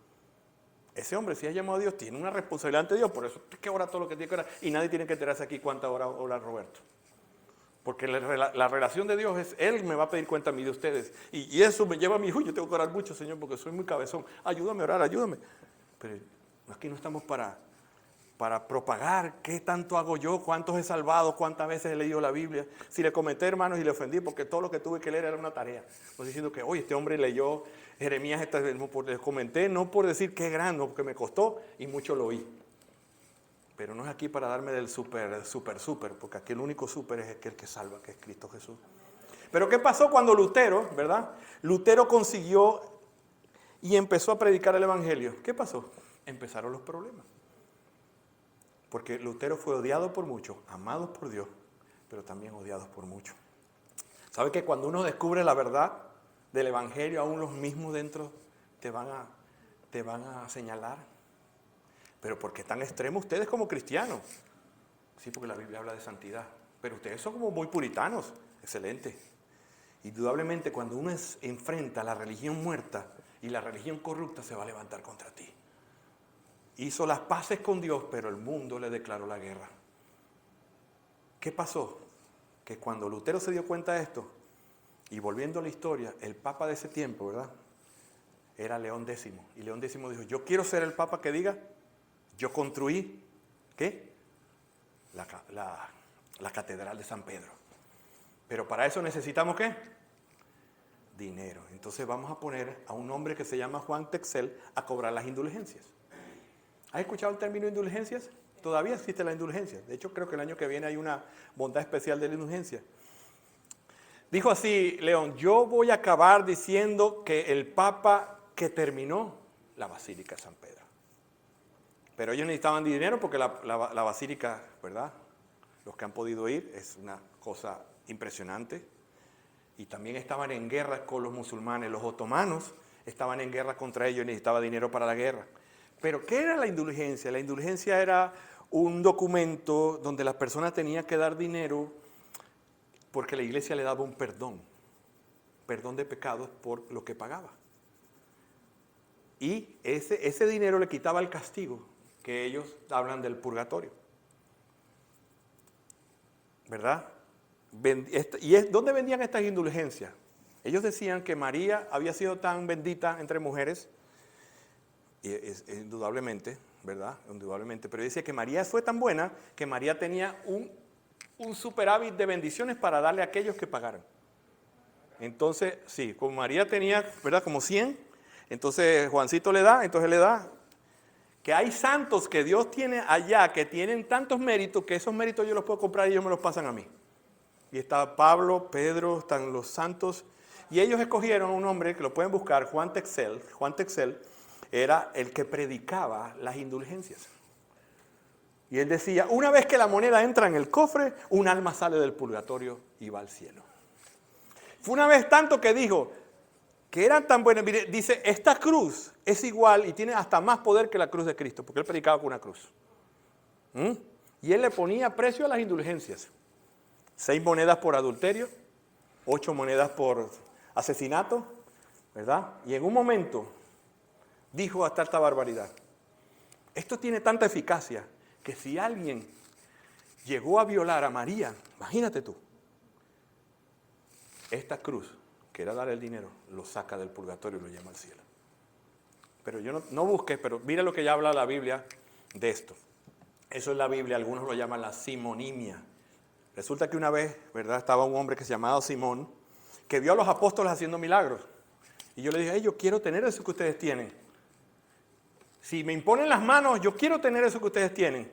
Speaker 1: Ese hombre, si ha llamado a Dios, tiene una responsabilidad ante Dios, por eso es que ora todo lo que tiene que orar. Y nadie tiene que enterarse aquí cuánta hora ora Roberto. Porque la relación de Dios es, Él me va a pedir cuenta a mí de ustedes. Y eso me lleva a mí, yo tengo que orar mucho, Señor, porque soy muy cabezón. Ayúdame a orar, ayúdame. Pero aquí no estamos para propagar qué tanto hago yo, cuántos he salvado, cuántas veces he leído la Biblia. Si le comenté, hermanos, y le ofendí, porque todo lo que tuve que leer era una tarea. No diciendo que, oye, este hombre leyó Jeremías, les comenté, no por decir qué grande, porque me costó y mucho lo oí. Pero no es aquí para darme del súper, porque aquí el único súper es aquel que salva, que es Cristo Jesús. Pero ¿qué pasó cuando Lutero, verdad? Lutero consiguió y empezó a predicar el Evangelio. ¿Qué pasó? Empezaron los problemas. Porque Lutero fue odiado por muchos, amado por Dios, pero también odiado por muchos. ¿Sabe que cuando uno descubre la verdad del Evangelio, aún los mismos dentro te van a señalar? Pero ¿por qué tan extremo ustedes como cristianos? Sí, porque la Biblia habla de santidad. Pero ustedes son como muy puritanos. Excelente. Indudablemente cuando uno enfrenta a la religión muerta y la religión corrupta, se va a levantar contra ti. Hizo las paces con Dios, pero el mundo le declaró la guerra. ¿Qué pasó? Que cuando Lutero se dio cuenta de esto, y volviendo a la historia, el papa de ese tiempo, ¿verdad? Era León X. Y León X dijo, yo quiero ser el papa que diga, yo construí, ¿qué? La catedral de San Pedro. Pero para eso necesitamos, ¿qué? Dinero. Entonces vamos a poner a un hombre que se llama Juan Texel a cobrar las indulgencias. ¿Has escuchado el término indulgencias? Todavía existe la indulgencia. De hecho, creo que el año que viene hay una bondad especial de la indulgencia. Dijo así, León, yo voy a acabar diciendo que el Papa que terminó la Basílica de San Pedro. Pero ellos necesitaban dinero porque la basílica, ¿verdad? Los que han podido ir, es una cosa impresionante. Y también estaban en guerra con los musulmanes. Los otomanos estaban en guerra contra ellos y necesitaban dinero para la guerra. Pero ¿qué era la indulgencia? La indulgencia era un documento donde la persona tenía que dar dinero porque la iglesia le daba un perdón de pecados por lo que pagaba. Y ese dinero le quitaba el castigo, que ellos hablan del purgatorio. ¿Verdad? ¿Dónde vendían estas indulgencias? Ellos decían que María había sido tan bendita entre mujeres, indudablemente, ¿verdad? Indudablemente, pero decía que María fue tan buena que María tenía un superávit de bendiciones para darle a aquellos que pagaran. Entonces, sí, como María tenía, ¿verdad? Como 100, entonces Juancito le da, entonces le da que hay santos que Dios tiene allá, que tienen tantos méritos, que esos méritos yo los puedo comprar y ellos me los pasan a mí. Y está Pablo, Pedro, están los santos. Y ellos escogieron a un hombre que lo pueden buscar, Juan Texel. Juan Texel era el que predicaba las indulgencias. Y él decía, una vez que la moneda entra en el cofre, un alma sale del purgatorio y va al cielo. Fue una vez tanto que dijo que eran tan buenas. Mire, dice, esta cruz es igual y tiene hasta más poder que la cruz de Cristo, porque él predicaba con una cruz. Y él le ponía precio a las indulgencias. 6 monedas por adulterio, 8 monedas por asesinato, ¿verdad? Y en un momento dijo hasta esta barbaridad. Esto tiene tanta eficacia que si alguien llegó a violar a María, imagínate tú, esta cruz, que era dar el dinero, lo saca del purgatorio y lo lleva al cielo. Pero yo no busques, pero mira lo que ya habla la Biblia de esto. Eso es la Biblia, algunos lo llaman la simonimia. Resulta que una vez, ¿verdad? Estaba un hombre que se llamaba Simón, que vio a los apóstoles haciendo milagros. Y yo le dije, yo quiero tener eso que ustedes tienen. Si me imponen las manos, yo quiero tener eso que ustedes tienen.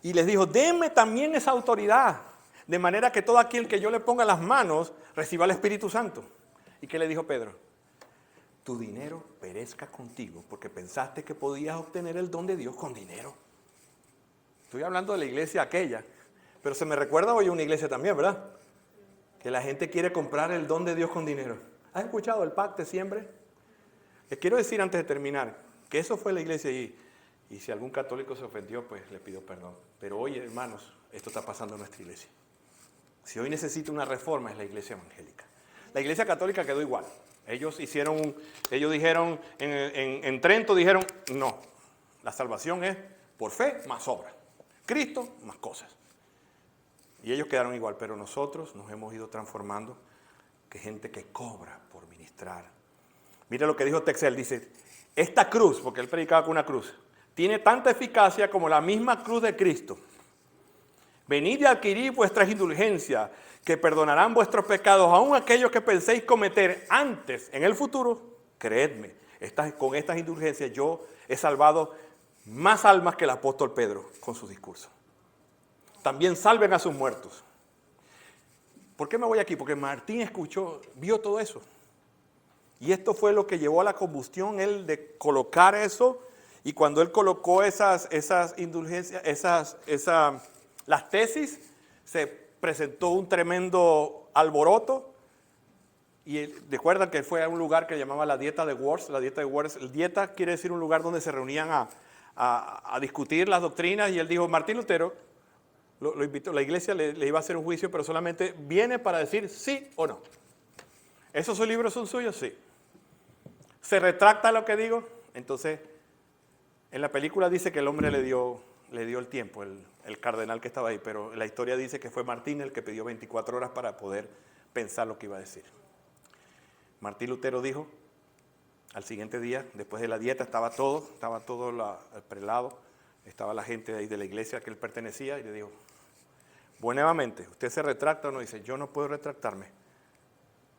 Speaker 1: Y les dijo, denme también esa autoridad, de manera que todo aquel que yo le ponga las manos reciba el Espíritu Santo. ¿Y qué le dijo Pedro? Tu dinero perezca contigo, porque pensaste que podías obtener el don de Dios con dinero. Estoy hablando de la iglesia aquella, pero se me recuerda hoy una iglesia también, ¿verdad? Que la gente quiere comprar el don de Dios con dinero. ¿Has escuchado el pacto siempre? Les quiero decir antes de terminar, que eso fue la iglesia allí. Y si algún católico se ofendió, pues le pido perdón. Pero hoy, hermanos, esto está pasando en nuestra iglesia. Si hoy necesita una reforma, es la iglesia evangélica. La iglesia católica quedó igual. Ellos dijeron, en Trento dijeron, no, la salvación es por fe más obra. Cristo más cosas. Y ellos quedaron igual, pero nosotros nos hemos ido transformando, que gente que cobra por ministrar. Mira lo que dijo Texel, dice, esta cruz, porque él predicaba con una cruz, tiene tanta eficacia como la misma cruz de Cristo. Venid y adquirid vuestras indulgencias, que perdonarán vuestros pecados, aun aquellos que penséis cometer antes, en el futuro. Creedme, con estas indulgencias yo he salvado más almas que el apóstol Pedro con su discurso. También salven a sus muertos. ¿Por qué me voy aquí? Porque Martín vio todo eso. Y esto fue lo que llevó a la combustión, él de colocar eso. Y cuando él colocó esas indulgencias, las tesis, se presentó un tremendo alboroto. Y recuerdan que fue a un lugar que llamaba la dieta de Worms. La dieta de Worms, el dieta quiere decir un lugar donde se reunían a discutir las doctrinas. Y él dijo, Martín Lutero lo invitó, la iglesia le iba a hacer un juicio, pero solamente viene para decir sí o no. ¿Esos libros son suyos? Sí. ¿Se retracta lo que digo? Entonces, en la película dice que el hombre le dio el tiempo, el cardenal que estaba ahí, pero la historia dice que fue Martín el que pidió 24 horas para poder pensar lo que iba a decir. Martín Lutero dijo, al siguiente día, después de la dieta, estaba todo el prelado, estaba la gente ahí de la iglesia que él pertenecía, y le dijo, nuevamente, ¿usted se retracta o no? Dice, yo no puedo retractarme,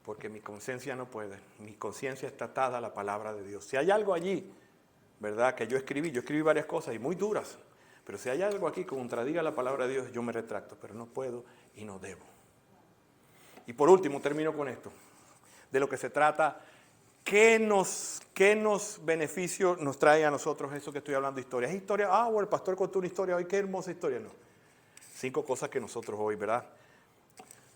Speaker 1: porque mi conciencia no puede, mi conciencia está atada a la palabra de Dios. Si hay algo allí, ¿verdad?, que yo escribí varias cosas y muy duras, pero si hay algo aquí que contradiga la palabra de Dios, yo me retracto, pero no puedo y no debo. Y por último, termino con esto, de lo que se trata, ¿qué beneficio nos trae a nosotros eso que estoy hablando de historia? ¿Es historia? Bueno, el pastor contó una historia hoy, qué hermosa historia, no. 5 cosas que nosotros hoy, ¿verdad?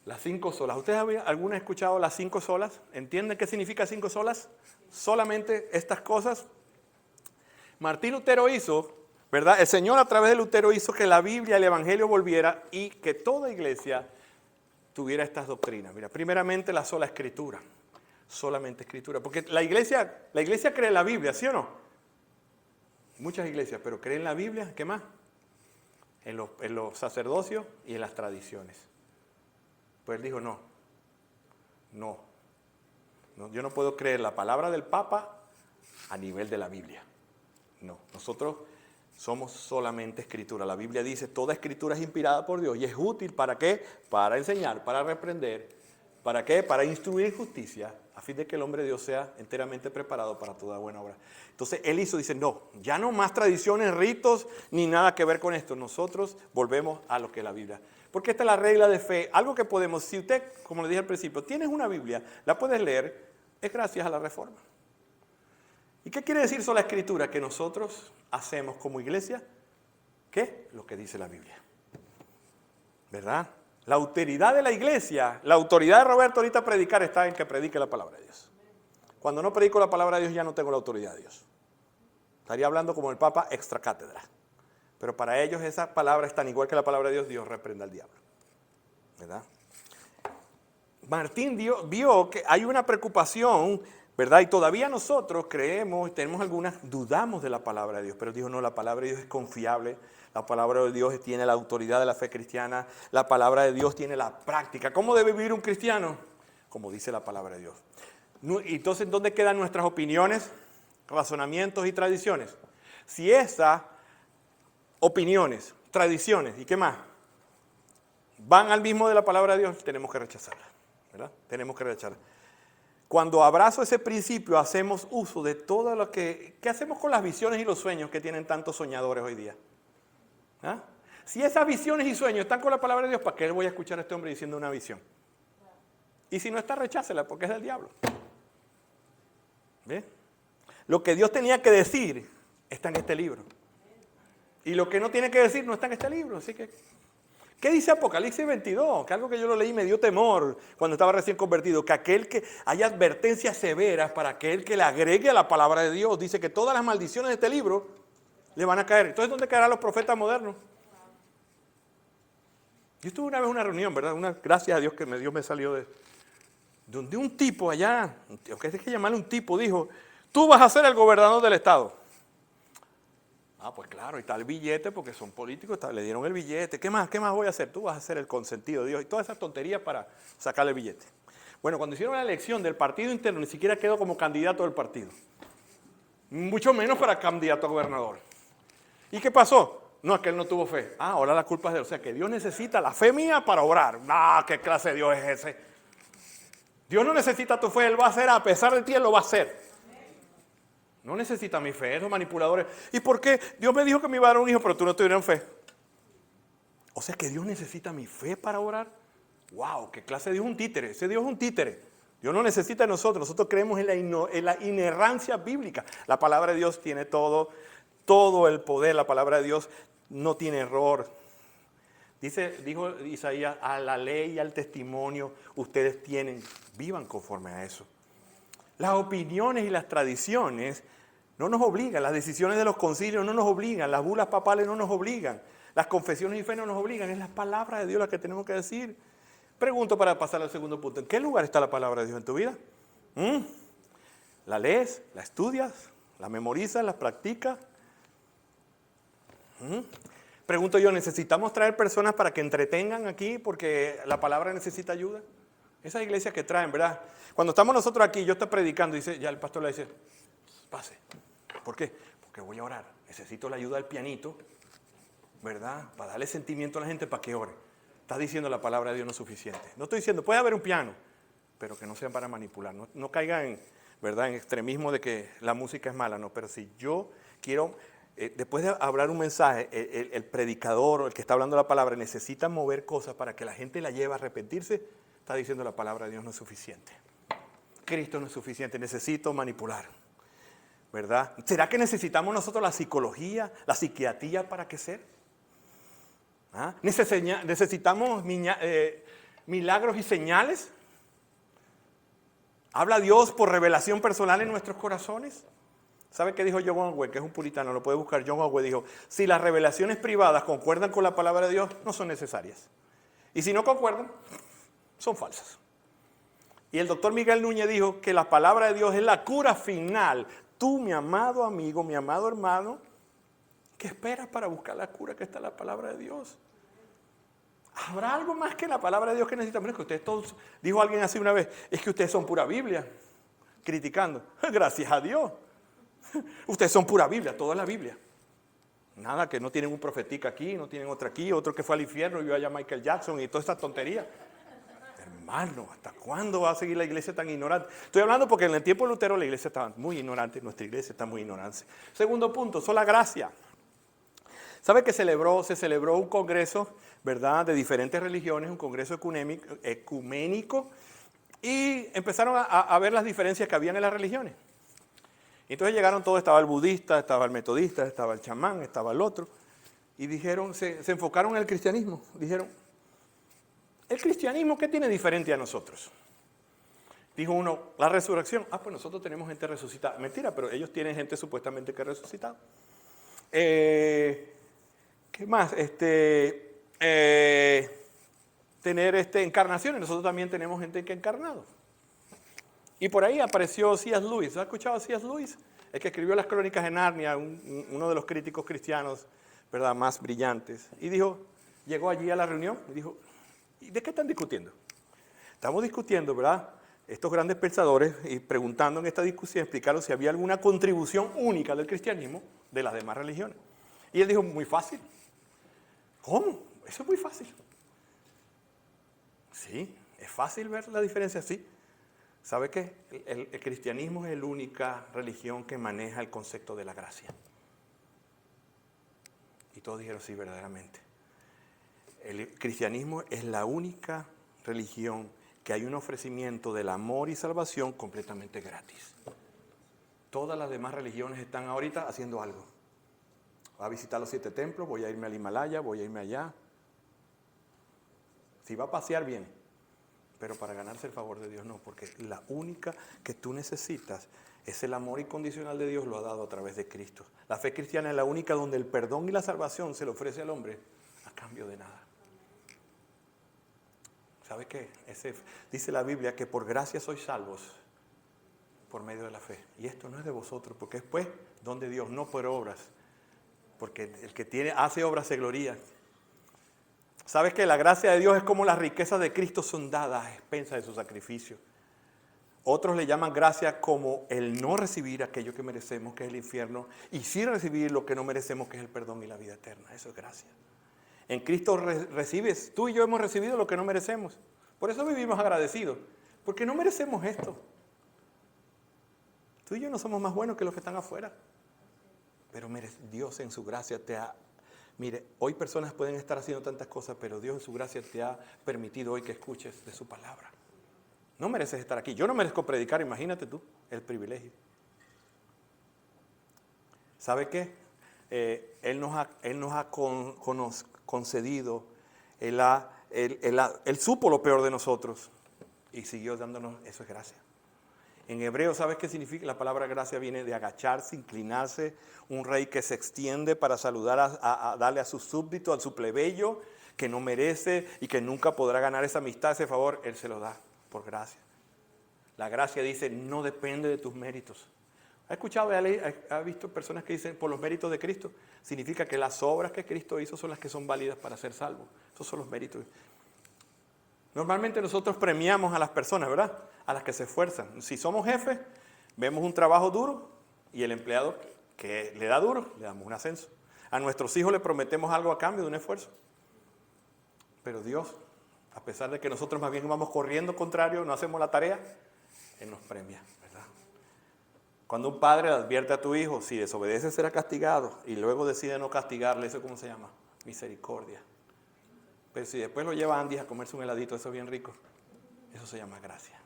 Speaker 1: Las 5 solas. ¿Ustedes alguna han escuchado las 5 solas? ¿Entienden qué significa 5 solas? Solamente estas cosas. Martín Lutero hizo, ¿verdad? El Señor a través de Lutero hizo que la Biblia, el Evangelio volviera y que toda iglesia tuviera estas doctrinas. Mira, primeramente la sola escritura. Solamente escritura. Porque la iglesia cree en la Biblia, ¿sí o no? Muchas iglesias, pero creen en la Biblia, ¿qué más? En los sacerdocios y en las tradiciones. Pues él dijo, no, yo no puedo creer la palabra del Papa a nivel de la Biblia. No, nosotros somos solamente escritura. La Biblia dice, toda escritura es inspirada por Dios y es útil, ¿para qué? Para enseñar, para reprender. ¿Para qué? Para instruir justicia, a fin de que el hombre de Dios sea enteramente preparado para toda buena obra. Entonces él dice, no, ya no más tradiciones, ritos, ni nada que ver con esto. Nosotros volvemos a lo que es la Biblia. Porque esta es la regla de fe, algo que podemos, si usted, como le dije al principio, tienes una Biblia, la puedes leer, es gracias a la Reforma. ¿Y qué quiere decir eso la Escritura? Que nosotros hacemos como iglesia, ¿qué? Lo que dice la Biblia. ¿Verdad? La autoridad de la iglesia, la autoridad de Roberto ahorita predicar está en que predique la palabra de Dios. Cuando no predico la palabra de Dios ya no tengo la autoridad de Dios. Estaría hablando como el Papa extra cátedra. Pero para ellos esa palabra es tan igual que la palabra de Dios, Dios reprenda al diablo. ¿Verdad? Martín vio que hay una preocupación, ¿verdad? Y todavía nosotros creemos, dudamos de la palabra de Dios, pero dijo, no, la palabra de Dios es confiable, la palabra de Dios tiene la autoridad de la fe cristiana, la palabra de Dios tiene la práctica. ¿Cómo debe vivir un cristiano? Como dice la palabra de Dios. Entonces, ¿dónde quedan nuestras opiniones, razonamientos y tradiciones? Si esas opiniones, tradiciones y qué más van al mismo de la palabra de Dios, tenemos que rechazarlas, ¿verdad? Tenemos que rechazarlas. Cuando abrazo ese principio, hacemos uso de todo lo que hacemos con las visiones y los sueños que tienen tantos soñadores hoy día. ¿Ah? Si esas visiones y sueños están con la palabra de Dios, ¿para qué voy a escuchar a este hombre diciendo una visión? Y si no está, rechácela, porque es del diablo. ¿Ve? Lo que Dios tenía que decir está en este libro. Y lo que no tiene que decir no está en este libro. Así que, ¿qué dice Apocalipsis 22? Que algo que yo lo leí me dio temor cuando estaba recién convertido. Que aquel que hay advertencias severas para aquel que le agregue a la palabra de Dios. Dice que todas las maldiciones de este libro le van a caer. Entonces, ¿dónde caerán los profetas modernos? Yo estuve una vez en una reunión, ¿verdad? Gracias a Dios que Dios me salió de donde un tipo allá, aunque hay que llamarle un tipo, dijo, tú vas a ser el gobernador del estado. Ah, pues claro, y está el billete porque son políticos, le dieron el billete. ¿Qué más voy a hacer? Tú vas a ser el consentido de Dios y todas esas tonterías para sacarle el billete. Bueno, cuando hicieron la elección del partido interno, ni siquiera quedó como candidato del partido. Mucho menos para candidato a gobernador. ¿Y qué pasó? No, es que él no tuvo fe. Ah, ahora la culpa es de él. O sea, que Dios necesita la fe mía para obrar. Ah, ¿qué clase de Dios es ese? Dios no necesita tu fe, Él va a hacer, a pesar de ti, Él lo va a hacer. No necesita mi fe, esos manipuladores. ¿Y por qué? Dios me dijo que me iba a dar un hijo, pero tú no tuvieron fe. O sea, que Dios necesita mi fe para orar. ¡Wow! ¿Qué clase de Dios es un títere? Ese Dios es un títere. Dios no necesita de nosotros. Nosotros creemos en la inerrancia bíblica. La palabra de Dios tiene todo el poder. La palabra de Dios no tiene error. Dijo Isaías, a la ley y al testimonio ustedes tienen, vivan conforme a eso. Las opiniones y las tradiciones no nos obligan, las decisiones de los concilios no nos obligan, las bulas papales no nos obligan, las confesiones y fe no nos obligan, es la palabra de Dios la que tenemos que decir. Pregunto para pasar al segundo punto, ¿en qué lugar está la palabra de Dios en tu vida? ¿La lees? ¿La estudias? ¿La memorizas? ¿La practicas? Pregunto yo, ¿necesitamos traer personas para que entretengan aquí porque la palabra necesita ayuda? Esas iglesias que traen, ¿verdad? Cuando estamos nosotros aquí, yo estoy predicando, dice, ya el pastor le dice, pase. ¿Por qué? Porque voy a orar. Necesito la ayuda del pianito, ¿verdad? Para darle sentimiento a la gente para que ore. Está diciendo la palabra de Dios no es suficiente. No estoy diciendo, puede haber un piano, pero que no sea para manipular. No caiga ¿verdad? En extremismo de que la música es mala, no. Pero si yo quiero... después de hablar un mensaje, el predicador o el que está hablando la palabra necesita mover cosas para que la gente la lleve a arrepentirse, está diciendo la palabra de Dios no es suficiente. Cristo no es suficiente, necesito manipular, ¿verdad? ¿Será que necesitamos nosotros la psicología, la psiquiatría para crecer? ¿Ah? ¿Necesitamos milagros y señales? ¿Habla Dios por revelación personal en nuestros corazones? ¿Sabe qué dijo John Owen? Que es un puritano, lo puede buscar. John Owen dijo, si las revelaciones privadas concuerdan con la palabra de Dios, no son necesarias. Y si no concuerdan, son falsas. Y el doctor Miguel Núñez dijo que la palabra de Dios es la cura final. Tú, mi amado amigo, mi amado hermano, ¿qué esperas para buscar la cura que está en la palabra de Dios? ¿Habrá algo más que la palabra de Dios que necesitamos? Bueno, es que ustedes todos, dijo alguien así una vez, es que ustedes son pura Biblia, criticando. Gracias a Dios. Ustedes son pura Biblia, toda la Biblia. Nada, que no tienen un profetica aquí, no tienen otra aquí, otro que fue al infierno y vio allá a Michael Jackson y toda esa tontería. hermano, ¿hasta cuándo va a seguir la iglesia tan ignorante? Estoy hablando porque en el tiempo de Lutero la iglesia estaba muy ignorante, nuestra iglesia está muy ignorante. Segundo punto, sola gracia. ¿Sabe que se celebró un congreso, verdad, de diferentes religiones, un congreso ecuménico, y empezaron a ver las diferencias que habían en las religiones? Entonces llegaron todos, estaba el budista, estaba el metodista, estaba el chamán, estaba el otro, y dijeron, se enfocaron en el cristianismo. Dijeron, ¿el cristianismo qué tiene diferente a nosotros? Dijo uno, la resurrección. Ah, pues nosotros tenemos gente resucitada. Mentira, pero ellos tienen gente supuestamente que resucitada. ¿Qué más? Tener encarnaciones. Nosotros también tenemos gente que ha encarnado. Y por ahí apareció C.S. Lewis. ¿Has escuchado a C.S. Lewis? El que escribió las Crónicas de Narnia, uno de los críticos cristianos, ¿verdad?, más brillantes. Y dijo, llegó allí a la reunión y dijo, ¿y de qué están discutiendo? Estamos discutiendo, ¿verdad?, estos grandes pensadores, y preguntando en esta discusión, explicaron si había alguna contribución única del cristianismo de las demás religiones. Y él dijo, muy fácil. ¿Cómo? Eso es muy fácil. Sí, es fácil ver la diferencia, sí. ¿Sabe qué? El cristianismo es la única religión que maneja el concepto de la gracia. Y todos dijeron, sí, verdaderamente. El cristianismo es la única religión que hay un ofrecimiento del amor y salvación completamente gratis. Todas las demás religiones están ahorita haciendo algo. Voy a visitar los 7 templos, voy a irme al Himalaya, voy a irme allá. Si va a pasear, bien. Pero para ganarse el favor de Dios no, porque la única que tú necesitas es el amor incondicional de Dios, lo ha dado a través de Cristo. La fe cristiana es la única donde el perdón y la salvación se le ofrece al hombre a cambio de nada. ¿Sabe qué? Dice la Biblia que por gracia sois salvos por medio de la fe. Y esto no es de vosotros, porque es pues don de Dios, no por obras. Porque el que hace obras se gloría. ¿Sabes que la gracia de Dios es como las riquezas de Cristo son dadas a expensas de su sacrificio? Otros le llaman gracia como el no recibir aquello que merecemos, que es el infierno, y sí recibir lo que no merecemos, que es el perdón y la vida eterna. Eso es gracia. En Cristo recibes, tú y yo hemos recibido lo que no merecemos. Por eso vivimos agradecidos, porque no merecemos esto. Tú y yo no somos más buenos que los que están afuera. Pero Dios en su gracia te ha... Mire, hoy personas pueden estar haciendo tantas cosas, pero Dios en su gracia te ha permitido hoy que escuches de su palabra. No mereces estar aquí. Yo no merezco predicar, imagínate tú, el privilegio. ¿Sabe qué? Él nos ha concedido, Él supo lo peor de nosotros y siguió dándonos, eso es gracia. En hebreo, ¿sabes qué significa? La palabra gracia viene de agacharse, inclinarse, un rey que se extiende para saludar, a darle a su súbdito, a su plebeyo, que no merece y que nunca podrá ganar esa amistad, ese favor, Él se lo da por gracia. La gracia dice, no depende de tus méritos. ¿Ha escuchado, ha visto personas que dicen por los méritos de Cristo? Significa que las obras que Cristo hizo son las que son válidas para ser salvos. Esos son los méritos. Normalmente nosotros premiamos a las personas, ¿verdad? A las que se esfuerzan. Si somos jefes, vemos un trabajo duro y el empleado que le da duro, le damos un ascenso. A nuestros hijos le prometemos algo a cambio de un esfuerzo. Pero Dios, a pesar de que nosotros más bien vamos corriendo contrario, no hacemos la tarea, Él nos premia, ¿verdad? Cuando un padre advierte a tu hijo, si desobedece será castigado, y luego decide no castigarle, ¿eso cómo se llama? Misericordia. Pero si después lo lleva a Andy a comerse un heladito, eso es bien rico, eso se llama gracia.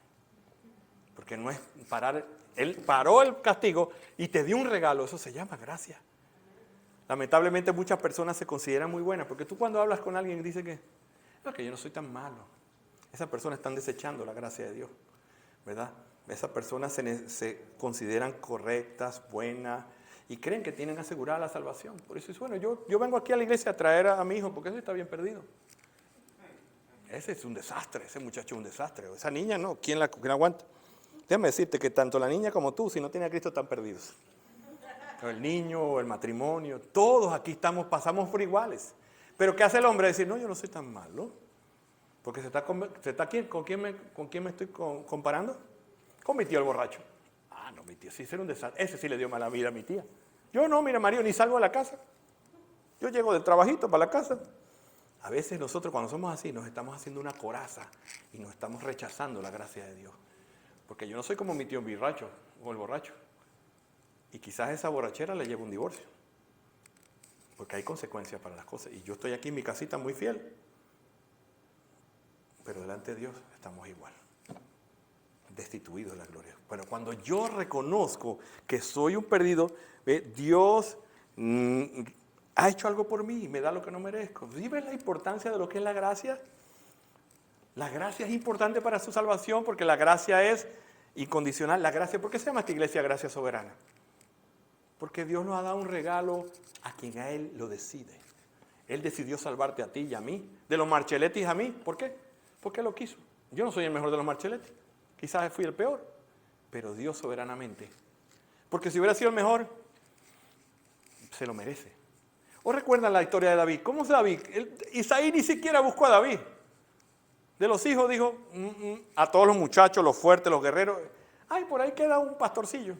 Speaker 1: Porque no es parar, Él paró el castigo y te dio un regalo, eso se llama gracia. Lamentablemente muchas personas se consideran muy buenas, porque tú cuando hablas con alguien dice que, no, que yo no soy tan malo. Esas personas están desechando la gracia de Dios, ¿verdad? Esas personas se consideran correctas, buenas, y creen que tienen asegurada la salvación. Por eso es bueno, yo vengo aquí a la iglesia a traer a mi hijo, porque ese está bien perdido. Ese es un desastre, ese muchacho es un desastre. Esa niña no, ¿quién la aguanta? Déjame decirte que tanto la niña como tú, si no tienen a Cristo, están perdidos. El niño o el matrimonio, todos aquí pasamos por iguales. Pero ¿qué hace el hombre? Decir, no, yo no soy tan malo. Porque ¿con quién me estoy comparando? Con mi tío el borracho. Ah, no, mi tío sí era un desastre. Ese sí le dio mala vida a mi tía. Yo no, mira, Mario, ni salgo a la casa. Yo llego del trabajito para la casa. A veces nosotros cuando somos así nos estamos haciendo una coraza y nos estamos rechazando la gracia de Dios. Porque yo no soy como mi tío borracho o el borracho. Y quizás esa borrachera le lleva un divorcio. Porque hay consecuencias para las cosas. Y yo estoy aquí en mi casita muy fiel. Pero delante de Dios estamos igual. Destituidos de la gloria. Bueno, cuando yo reconozco que soy un perdido, Dios ha hecho algo por mí y me da lo que no merezco. ¿Sí ves la importancia de lo que es la gracia? La gracia es importante para su salvación porque la gracia es incondicional. La gracia, ¿por qué se llama esta iglesia Gracia Soberana? Porque Dios nos ha dado un regalo a quien a Él lo decide. Él decidió salvarte a ti y a mí. De los Marcheletis a mí. ¿Por qué? Porque lo quiso. Yo no soy el mejor de los Marcheletis. Quizás fui el peor. Pero Dios soberanamente. Porque si hubiera sido el mejor, se lo merece. ¿O recuerdan la historia de David? ¿Cómo es David? Isaí ni siquiera buscó a David. De los hijos dijo a todos los muchachos, los fuertes, los guerreros. Ay, por ahí queda un pastorcillo.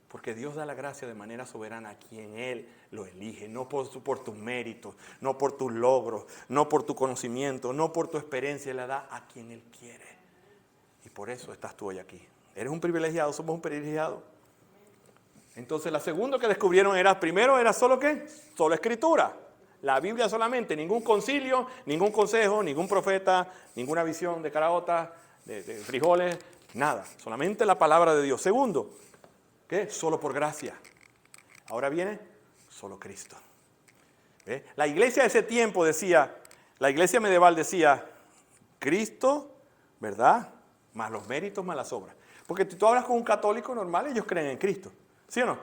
Speaker 1: Porque Dios da la gracia de manera soberana a quien Él lo elige. No por tus méritos, no por tus logros, no por tu conocimiento, no por tu experiencia. Él la da a quien Él quiere. Y por eso estás tú hoy aquí. Eres un privilegiado, somos un privilegiado. Entonces la segunda que descubrieron primero era solo ¿qué? Solo escritura. La Biblia solamente, ningún concilio, ningún consejo, ningún profeta, ninguna visión de caraotas, de frijoles, nada. Solamente la palabra de Dios. Segundo, ¿qué? Solo por gracia. Ahora viene solo Cristo. ¿Ve? La iglesia de ese tiempo decía, la iglesia medieval decía, Cristo, ¿verdad? Más los méritos, más las obras. Porque si tú hablas con un católico normal, ellos creen en Cristo. ¿Sí o no?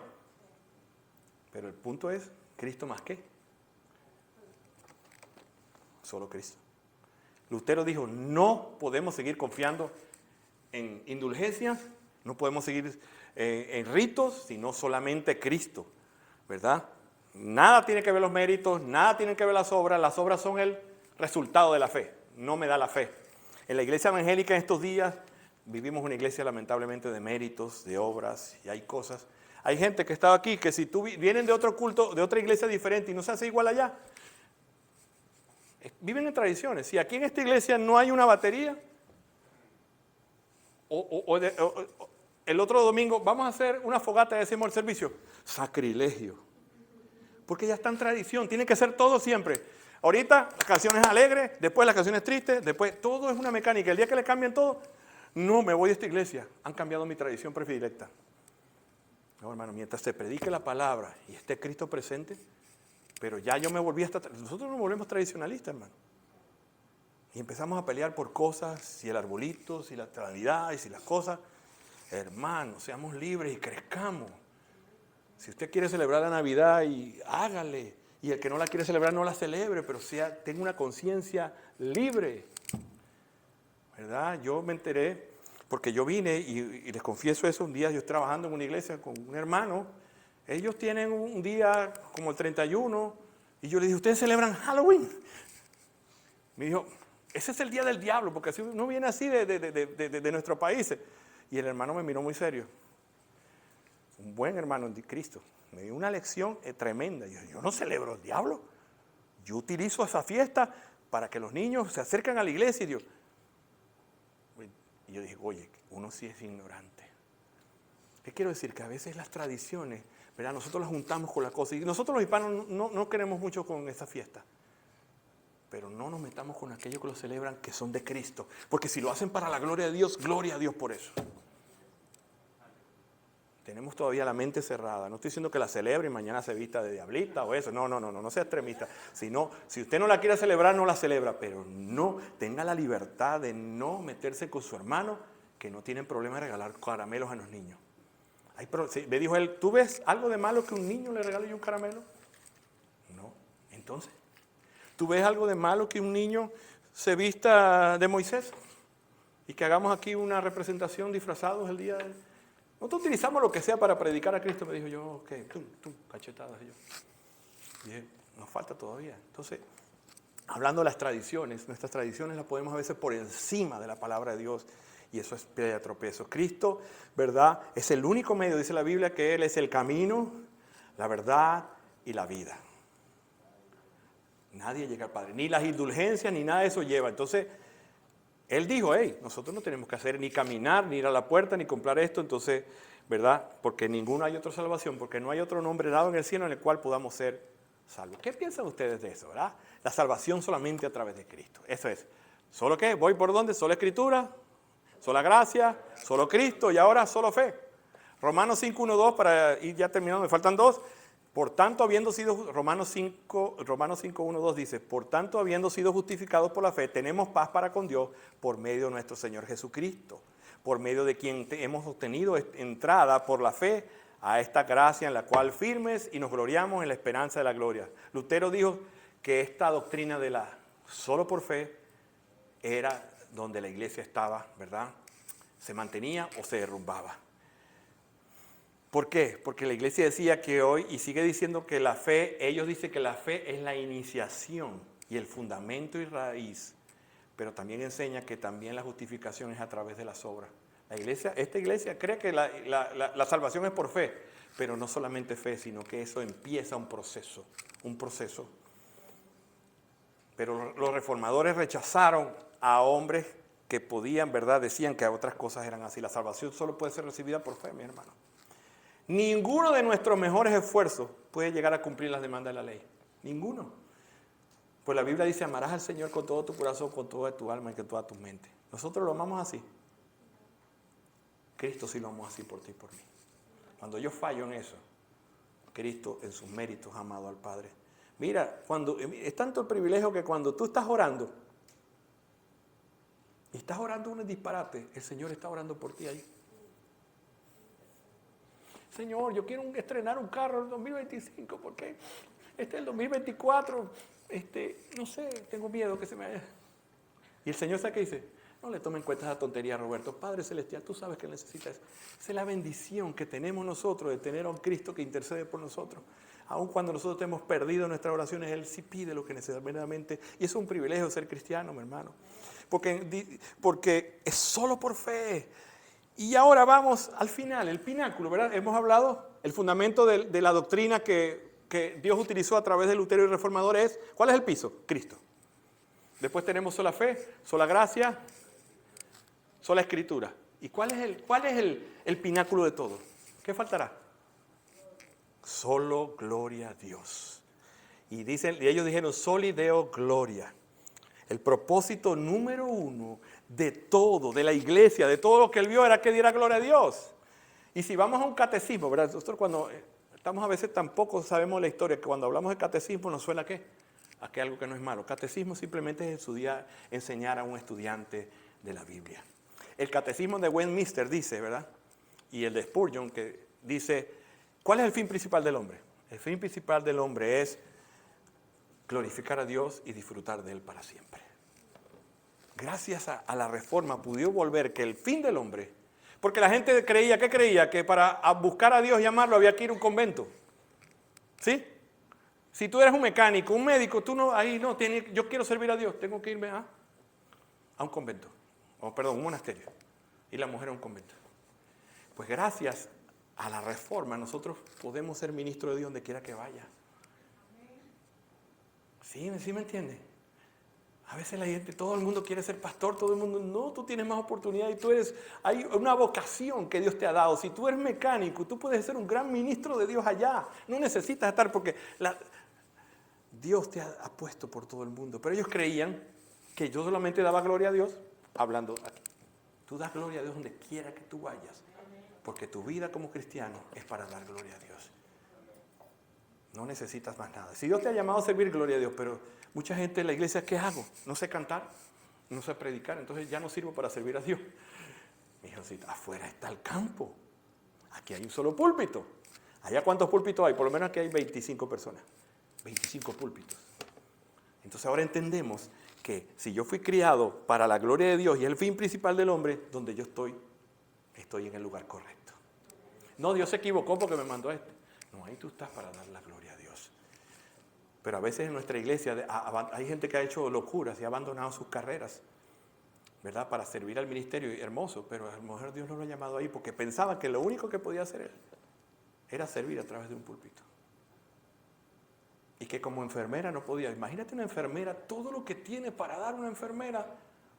Speaker 1: Pero el punto es, ¿Cristo más qué? Solo Cristo. Lutero dijo, no podemos seguir confiando en indulgencias, no podemos seguir en ritos, sino solamente Cristo, ¿verdad? Nada tiene que ver los méritos, nada tiene que ver las obras son el resultado de la fe, no me da la fe. En la iglesia evangélica en estos días vivimos una iglesia lamentablemente de méritos, de obras, y hay cosas. Hay gente que está aquí que si tú vienen de otro culto, de otra iglesia diferente y no se hace igual allá, viven en tradiciones. Si aquí en esta iglesia no hay una batería, el otro domingo vamos a hacer una fogata y hacemos el servicio. Sacrilegio. Porque ya está en tradición, tiene que ser todo siempre. Ahorita las canciones alegres, después las canciones tristes, después todo es una mecánica. El día que le cambien todo, no me voy de esta iglesia. Han cambiado mi tradición predilecta. No, hermano, mientras se predique la palabra y esté Cristo presente, pero ya yo me volví nosotros nos volvemos tradicionalistas, hermano. Y empezamos a pelear por cosas, si el arbolito, si la Navidad, y si las cosas. Hermano, seamos libres y crezcamos. Si usted quiere celebrar la Navidad, y hágale. Y el que no la quiere celebrar, no la celebre, pero tenga una conciencia libre. ¿Verdad? Yo me enteré, porque yo vine, y les confieso eso, un día yo trabajando en una iglesia con un hermano. Ellos tienen un día como el 31, y yo le dije, ¿ustedes celebran Halloween? Me dijo, ese es el día del diablo, porque así no viene así de nuestros países. Y el hermano me miró muy serio. Un buen hermano en Cristo. Me dio una lección tremenda. Yo no celebro el diablo. Yo utilizo esa fiesta para que los niños se acerquen a la iglesia. Y yo dije, oye, uno sí es ignorante. ¿Qué quiero decir? Que a veces las tradiciones, ¿verdad? Nosotros las juntamos con la cosa. Y nosotros los hispanos no queremos mucho con esa fiesta. Pero no nos metamos con aquellos que lo celebran que son de Cristo. Porque si lo hacen para la gloria de Dios, gloria a Dios por eso. Tenemos todavía la mente cerrada. No estoy diciendo que la celebre y mañana se vista de diablita o eso. No sea extremista. Si usted no la quiere celebrar, no la celebra. Pero no tenga la libertad de no meterse con su hermano, que no tienen problema de regalar caramelos a los niños. Me dijo él, ¿tú ves algo de malo que un niño le regale yo un caramelo? No. Entonces, ¿tú ves algo de malo que un niño se vista de Moisés? Y que hagamos aquí una representación disfrazados el día de... Nosotros utilizamos lo que sea para predicar a Cristo. Me dijo yo, ok, cachetadas. Y dije, nos falta todavía. Entonces, hablando de las tradiciones, nuestras tradiciones las podemos a veces por encima de la palabra de Dios. Y eso es piedra de tropiezo. Cristo, ¿verdad? Es el único medio, dice la Biblia, que Él es el camino, la verdad y la vida. Nadie llega al Padre. Ni las indulgencias, ni nada de eso lleva. Entonces, Él dijo, hey, nosotros no tenemos que hacer ni caminar, ni ir a la puerta, ni comprar esto. Entonces, ¿verdad? Porque ninguno hay otra salvación, porque no hay otro nombre dado en el cielo en el cual podamos ser salvos. ¿Qué piensan ustedes de eso, verdad? La salvación solamente a través de Cristo. Eso es. ¿Solo qué? ¿Voy por dónde? ¿Solo Escritura? ¿Solo gracia? ¿Solo Cristo? Y ahora solo fe. Romanos 5:1-2, para ir ya terminando, me faltan dos. Por tanto, habiendo sido, Romanos 5:1-2 dice, por tanto, habiendo sido justificados por la fe, tenemos paz para con Dios por medio de nuestro Señor Jesucristo, por medio de quien hemos obtenido entrada por la fe a esta gracia en la cual firmes y nos gloriamos en la esperanza de la gloria. Lutero dijo que esta doctrina de la solo por fe era donde la iglesia estaba, ¿verdad? Se mantenía o se derrumbaba. ¿Por qué? Porque la iglesia decía que hoy, y sigue diciendo que la fe, ellos dicen que la fe es la iniciación y el fundamento y raíz, pero también enseña que también la justificación es a través de las obras. Esta iglesia cree que la salvación es por fe, pero no solamente fe, sino que eso empieza un proceso. Pero los reformadores rechazaron a hombres que podían, ¿verdad? Decían que otras cosas eran así. La salvación solo puede ser recibida por fe, mi hermano. Ninguno de nuestros mejores esfuerzos puede llegar a cumplir las demandas de la ley. Ninguno. Pues la Biblia dice, amarás al Señor con todo tu corazón, con toda tu alma y con toda tu mente. Nosotros lo amamos así. Cristo sí lo amó así por ti y por mí. Cuando yo fallo en eso, Cristo en sus méritos ha amado al Padre. Mira, es tanto el privilegio que cuando tú estás orando, y estás orando un disparate, el Señor está orando por ti ahí. Señor, yo quiero estrenar un carro en el 2025, porque el 2024, no sé, tengo miedo que se me haya... Y el Señor sabe qué dice, no le tomen en cuenta esa tontería, Roberto. Padre Celestial, tú sabes que necesitas. Esa es la bendición que tenemos nosotros de tener a un Cristo que intercede por nosotros. Aun cuando nosotros hemos perdido nuestras oraciones, Él sí pide lo que necesita verdaderamente. Y eso es un privilegio ser cristiano, mi hermano. Porque es solo por fe. Y ahora vamos al final, el pináculo, ¿verdad? Hemos hablado, el fundamento de la doctrina que Dios utilizó a través de Lutero y reformadores es, ¿cuál es el piso? Cristo. Después tenemos sola fe, sola gracia, sola escritura. ¿Y cuál es el pináculo de todo? ¿Qué faltará? Solo gloria a Dios. Y ellos dijeron, soli deo gloria. El propósito número uno de todo, de la iglesia, de todo lo que él vio, era que diera gloria a Dios. Y si vamos a un catecismo, ¿verdad? Nosotros cuando estamos a veces tampoco sabemos la historia, que cuando hablamos de catecismo nos suena ¿a qué? A que algo que no es malo. Catecismo simplemente es enseñar a un estudiante de la Biblia. El catecismo de Westminster dice, ¿verdad? Y el de Spurgeon que dice, ¿cuál es el fin principal del hombre? El fin principal del hombre es glorificar a Dios y disfrutar de Él para siempre. Gracias a la reforma pudo volver que el fin del hombre, porque la gente creía, ¿qué creía? Que para buscar a Dios y amarlo había que ir a un convento. ¿Sí? Si tú eres un mecánico, un médico, tú no, ahí no, yo quiero servir a Dios, tengo que irme a un convento, un monasterio. Y la mujer a un convento. Pues gracias a la reforma nosotros podemos ser ministros de Dios donde quiera que vaya. ¿Sí me entiende? A veces la gente, todo el mundo quiere ser pastor, todo el mundo, no, tú tienes más oportunidad y hay una vocación que Dios te ha dado. Si tú eres mecánico, tú puedes ser un gran ministro de Dios allá. No necesitas estar porque Dios te ha puesto por todo el mundo. Pero ellos creían que yo solamente daba gloria a Dios hablando aquí. Tú das gloria a Dios donde quiera que tú vayas, porque tu vida como cristiano es para dar gloria a Dios. No necesitas más nada. Si Dios te ha llamado a servir, gloria a Dios, pero mucha gente en la iglesia, ¿qué hago? No sé cantar, no sé predicar, entonces ya no sirvo para servir a Dios. Mi hijo, si afuera está el campo. Aquí hay un solo púlpito. ¿Allá cuántos púlpitos hay? Por lo menos aquí hay 25 personas. 25 púlpitos. Entonces ahora entendemos que si yo fui criado para la gloria de Dios y es el fin principal del hombre, donde yo estoy en el lugar correcto. No, Dios se equivocó porque me mandó a este. No, ahí tú estás para dar la gloria a Dios. Pero a veces en nuestra iglesia hay gente que ha hecho locuras y ha abandonado sus carreras, ¿verdad? Para servir al ministerio, hermoso, pero a lo mejor Dios no lo ha llamado ahí porque pensaba que lo único que podía hacer él era servir a través de un púlpito. y que como enfermera no podía. Imagínate una enfermera, todo lo que tiene para dar una enfermera,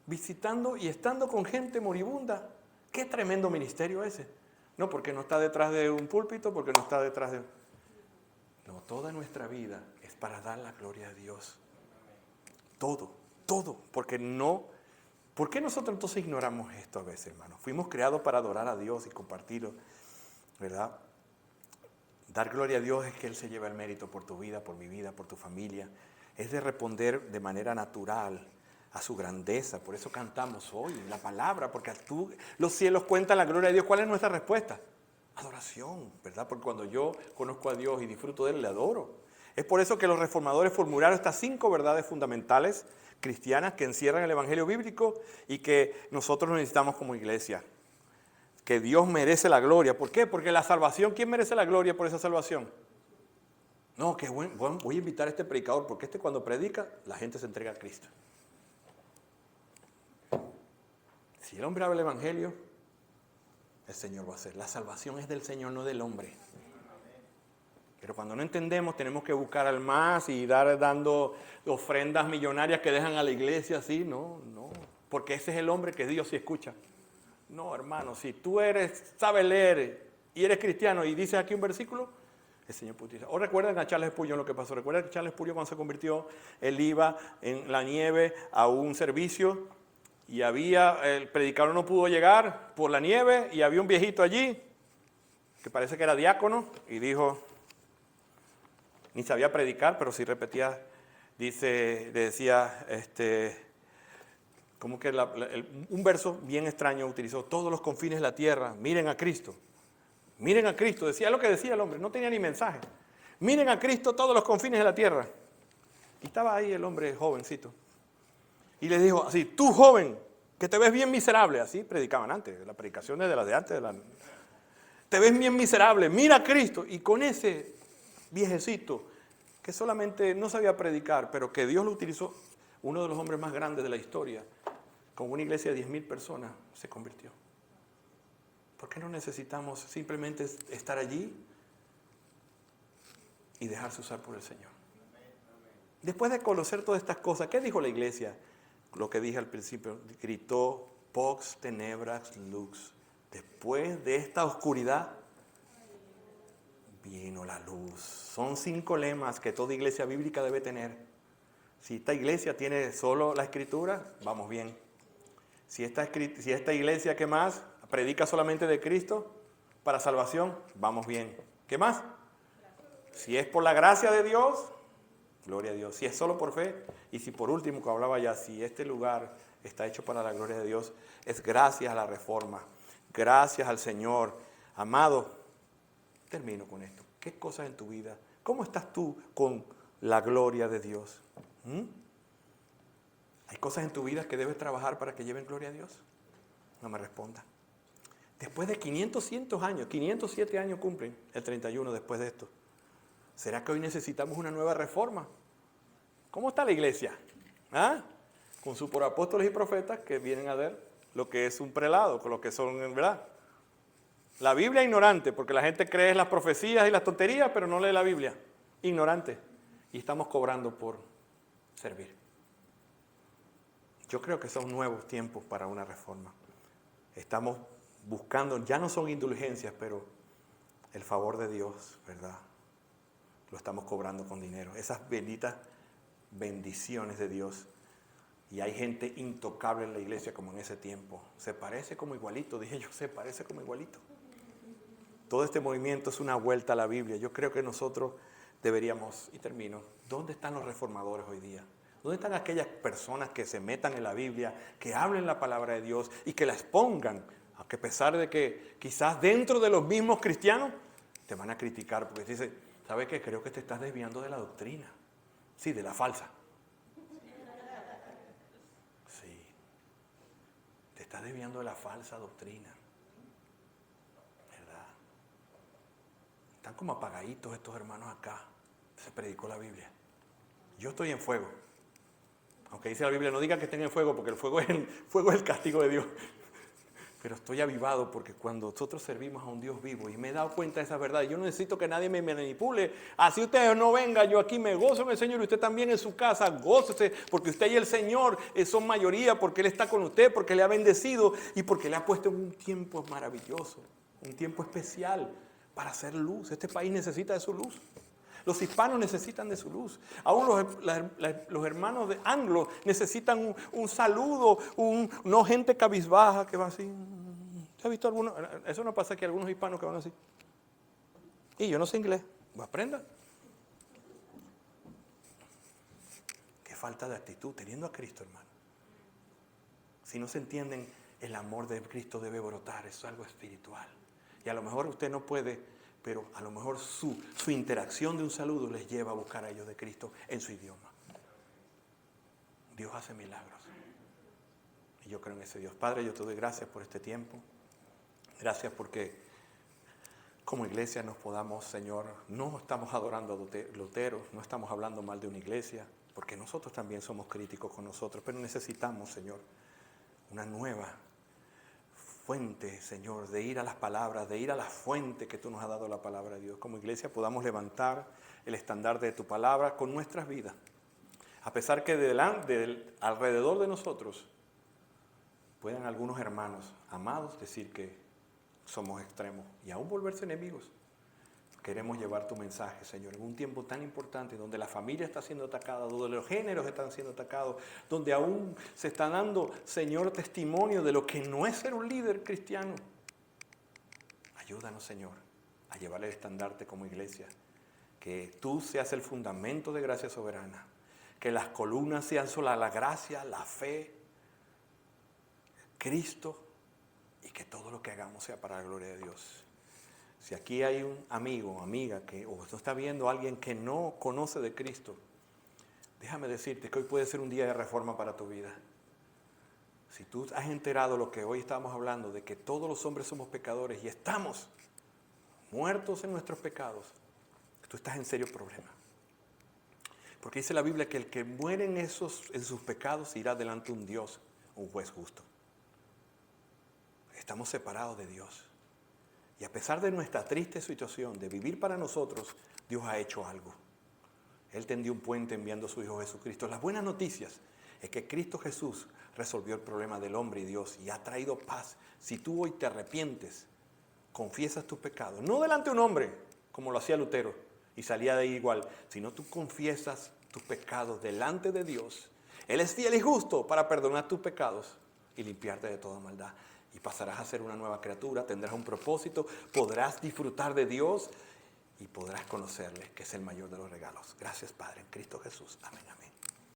Speaker 1: visitando y estando con gente moribunda. Qué tremendo ministerio ese. No, porque no está detrás de un púlpito, porque no está detrás de... No, toda nuestra vida es para dar la gloria a Dios. Todo, todo, porque no... ¿Por qué nosotros entonces ignoramos esto a veces, hermanos? Fuimos creados para adorar a Dios y compartirlo, ¿verdad? Dar gloria a Dios es que Él se lleva el mérito por tu vida, por mi vida, por tu familia. Es de responder de manera natural a su grandeza. Por eso cantamos hoy la palabra, porque los cielos cuentan la gloria de Dios. ¿Cuál es nuestra respuesta? Adoración, ¿verdad? Porque cuando yo conozco a Dios y disfruto de Él, le adoro. Es por eso que los reformadores formularon estas 5 verdades fundamentales cristianas que encierran el evangelio bíblico y que nosotros necesitamos como iglesia. Que Dios merece la gloria. ¿Por qué? Porque la salvación, ¿quién merece la gloria por esa salvación? No, que voy a invitar a este predicador, porque cuando predica, la gente se entrega a Cristo. Si el hombre habla el evangelio, el Señor va a hacer. La salvación es del Señor, no del hombre. Pero cuando no entendemos, tenemos que buscar al más y dando ofrendas millonarias que dejan a la iglesia así. No, porque ese es el hombre que Dios sí escucha. No, hermano, si tú sabes leer y eres cristiano y dices aquí un versículo, el Señor puede utilizar. ¿O recuerdan a Charles Spurgeon lo que pasó? ¿Recuerdan que Charles Spurgeon cuando se convirtió, él iba en la nieve a un servicio y el predicador no pudo llegar por la nieve y había un viejito allí que parece que era diácono y dijo, ni sabía predicar, pero sí repetía, le decía, como que un verso bien extraño utilizó, todos los confines de la tierra, miren a Cristo, decía lo que decía el hombre, no tenía ni mensaje, miren a Cristo todos los confines de la tierra. Y estaba ahí el hombre jovencito, y le dijo así, tú joven, que te ves bien miserable, así predicaban antes, las predicaciones de las de antes, te ves bien miserable, mira a Cristo, y con ese viejecito, que solamente no sabía predicar, pero que Dios lo utilizó, uno de los hombres más grandes de la historia, con una iglesia de 10,000 personas, se convirtió. ¿Por qué no necesitamos simplemente estar allí y dejarse usar por el Señor? Después de conocer todas estas cosas, ¿qué dijo la iglesia? Lo que dije al principio, gritó, Pax tenebras lux. Después de esta oscuridad, vino la luz. Son 5 lemas que toda iglesia bíblica debe tener. Si esta iglesia tiene solo la escritura, vamos bien. Si esta iglesia, ¿qué más? Predica solamente de Cristo para salvación, vamos bien. ¿Qué más? Si es por la gracia de Dios, gloria a Dios. Si es solo por fe, y si por último, que hablaba ya, si este lugar está hecho para la gloria de Dios, es gracias a la reforma, gracias al Señor. Amado, termino con esto. ¿Qué cosas en tu vida? ¿Cómo estás tú con la gloria de Dios? ¿Hay cosas en tu vida que debes trabajar para que lleven gloria a Dios? No me responda. Después de 500 años, 507 años cumplen el 31 después de esto. ¿Será que hoy necesitamos una nueva reforma? ¿Cómo está la iglesia? Con sus apóstoles y profetas que vienen a ver lo que es un prelado, con lo que son en verdad. La Biblia ignorante, porque la gente cree en las profecías y las tonterías, pero no lee la Biblia. Ignorante. Y estamos cobrando por servir. Yo creo que son nuevos tiempos para una reforma. Estamos buscando, ya no son indulgencias, pero el favor de Dios, ¿verdad? Lo estamos cobrando con dinero. Esas benditas bendiciones de Dios. Y hay gente intocable en la iglesia como en ese tiempo. Se parece como igualito, dije yo, se parece como igualito. Todo este movimiento es una vuelta a la Biblia. Yo creo que nosotros deberíamos, y termino, ¿dónde están los reformadores hoy día? ¿Dónde están aquellas personas que se metan en la Biblia, que hablen la palabra de Dios y que la expongan? Aunque a pesar de que quizás dentro de los mismos cristianos te van a criticar porque te dicen, ¿sabes qué? Creo que te estás desviando de la doctrina. Sí, de la falsa. Sí. Te estás desviando de la falsa doctrina. ¿Verdad? Están como apagaditos estos hermanos acá. Se predicó la Biblia. Yo estoy en fuego. Aunque dice la Biblia, no digan que estén en fuego, porque el fuego es el castigo de Dios. Pero estoy avivado porque cuando nosotros servimos a un Dios vivo y me he dado cuenta de esa verdad, yo no necesito que nadie me manipule. Así ustedes no vengan, yo aquí me gozo en el Señor y usted también en su casa, gócese, porque usted y el Señor son mayoría, porque Él está con usted, porque le ha bendecido y porque le ha puesto un tiempo maravilloso, un tiempo especial para hacer luz. Este país necesita de su luz. Los hispanos necesitan de su luz. Aún los hermanos de anglo necesitan un saludo, no gente cabizbaja que va así. ¿Se ha visto algunos? Eso no pasa aquí, algunos hispanos que van así. Y yo no sé inglés. Pues aprenda. Qué falta de actitud, teniendo a Cristo, hermano. Si no se entienden, el amor de Cristo debe brotar. Eso es algo espiritual. Y a lo mejor usted no puede, pero a lo mejor su interacción de un saludo les lleva a buscar a ellos de Cristo en su idioma. Dios hace milagros. Y yo creo en ese Dios. Padre, yo te doy gracias por este tiempo. Gracias porque como iglesia nos podamos, Señor, no estamos adorando a Lutero, no estamos hablando mal de una iglesia, porque nosotros también somos críticos con nosotros, pero necesitamos, Señor, una nueva fuente, Señor, de ir a las palabras, de ir a la fuente que tú nos has dado la palabra de Dios. Como iglesia podamos levantar el estandarte de tu palabra con nuestras vidas. A pesar que alrededor de nosotros puedan algunos hermanos amados decir que somos extremos y aún volverse enemigos. Queremos llevar tu mensaje, Señor, en un tiempo tan importante donde la familia está siendo atacada, donde los géneros están siendo atacados, donde aún se está dando, Señor, testimonio de lo que no es ser un líder cristiano. Ayúdanos, Señor, a llevar el estandarte como iglesia, que tú seas el fundamento de gracia soberana, que las columnas sean solo la gracia, la fe, Cristo, y que todo lo que hagamos sea para la gloria de Dios. Si aquí hay un amigo o amiga o está viendo a alguien que no conoce de Cristo, déjame decirte que hoy puede ser un día de reforma para tu vida. Si tú has enterado lo que hoy estamos hablando, de que todos los hombres somos pecadores y estamos muertos en nuestros pecados, tú estás en serio problema. Porque dice la Biblia que el que muere en sus pecados irá delante de un Dios, un juez justo. Estamos separados de Dios. Y a pesar de nuestra triste situación de vivir para nosotros, Dios ha hecho algo. Él tendió un puente enviando a su Hijo Jesucristo. Las buenas noticias es que Cristo Jesús resolvió el problema del hombre y Dios y ha traído paz. Si tú hoy te arrepientes, confiesas tus pecados, no delante de un hombre, como lo hacía Lutero, y salía de ahí igual, sino tú confiesas tus pecados delante de Dios. Él es fiel y justo para perdonar tus pecados y limpiarte de toda maldad. Y pasarás a ser una nueva criatura, tendrás un propósito, podrás disfrutar de Dios y podrás conocerle, que es el mayor de los regalos. Gracias, Padre, en Cristo Jesús. Amén, amén.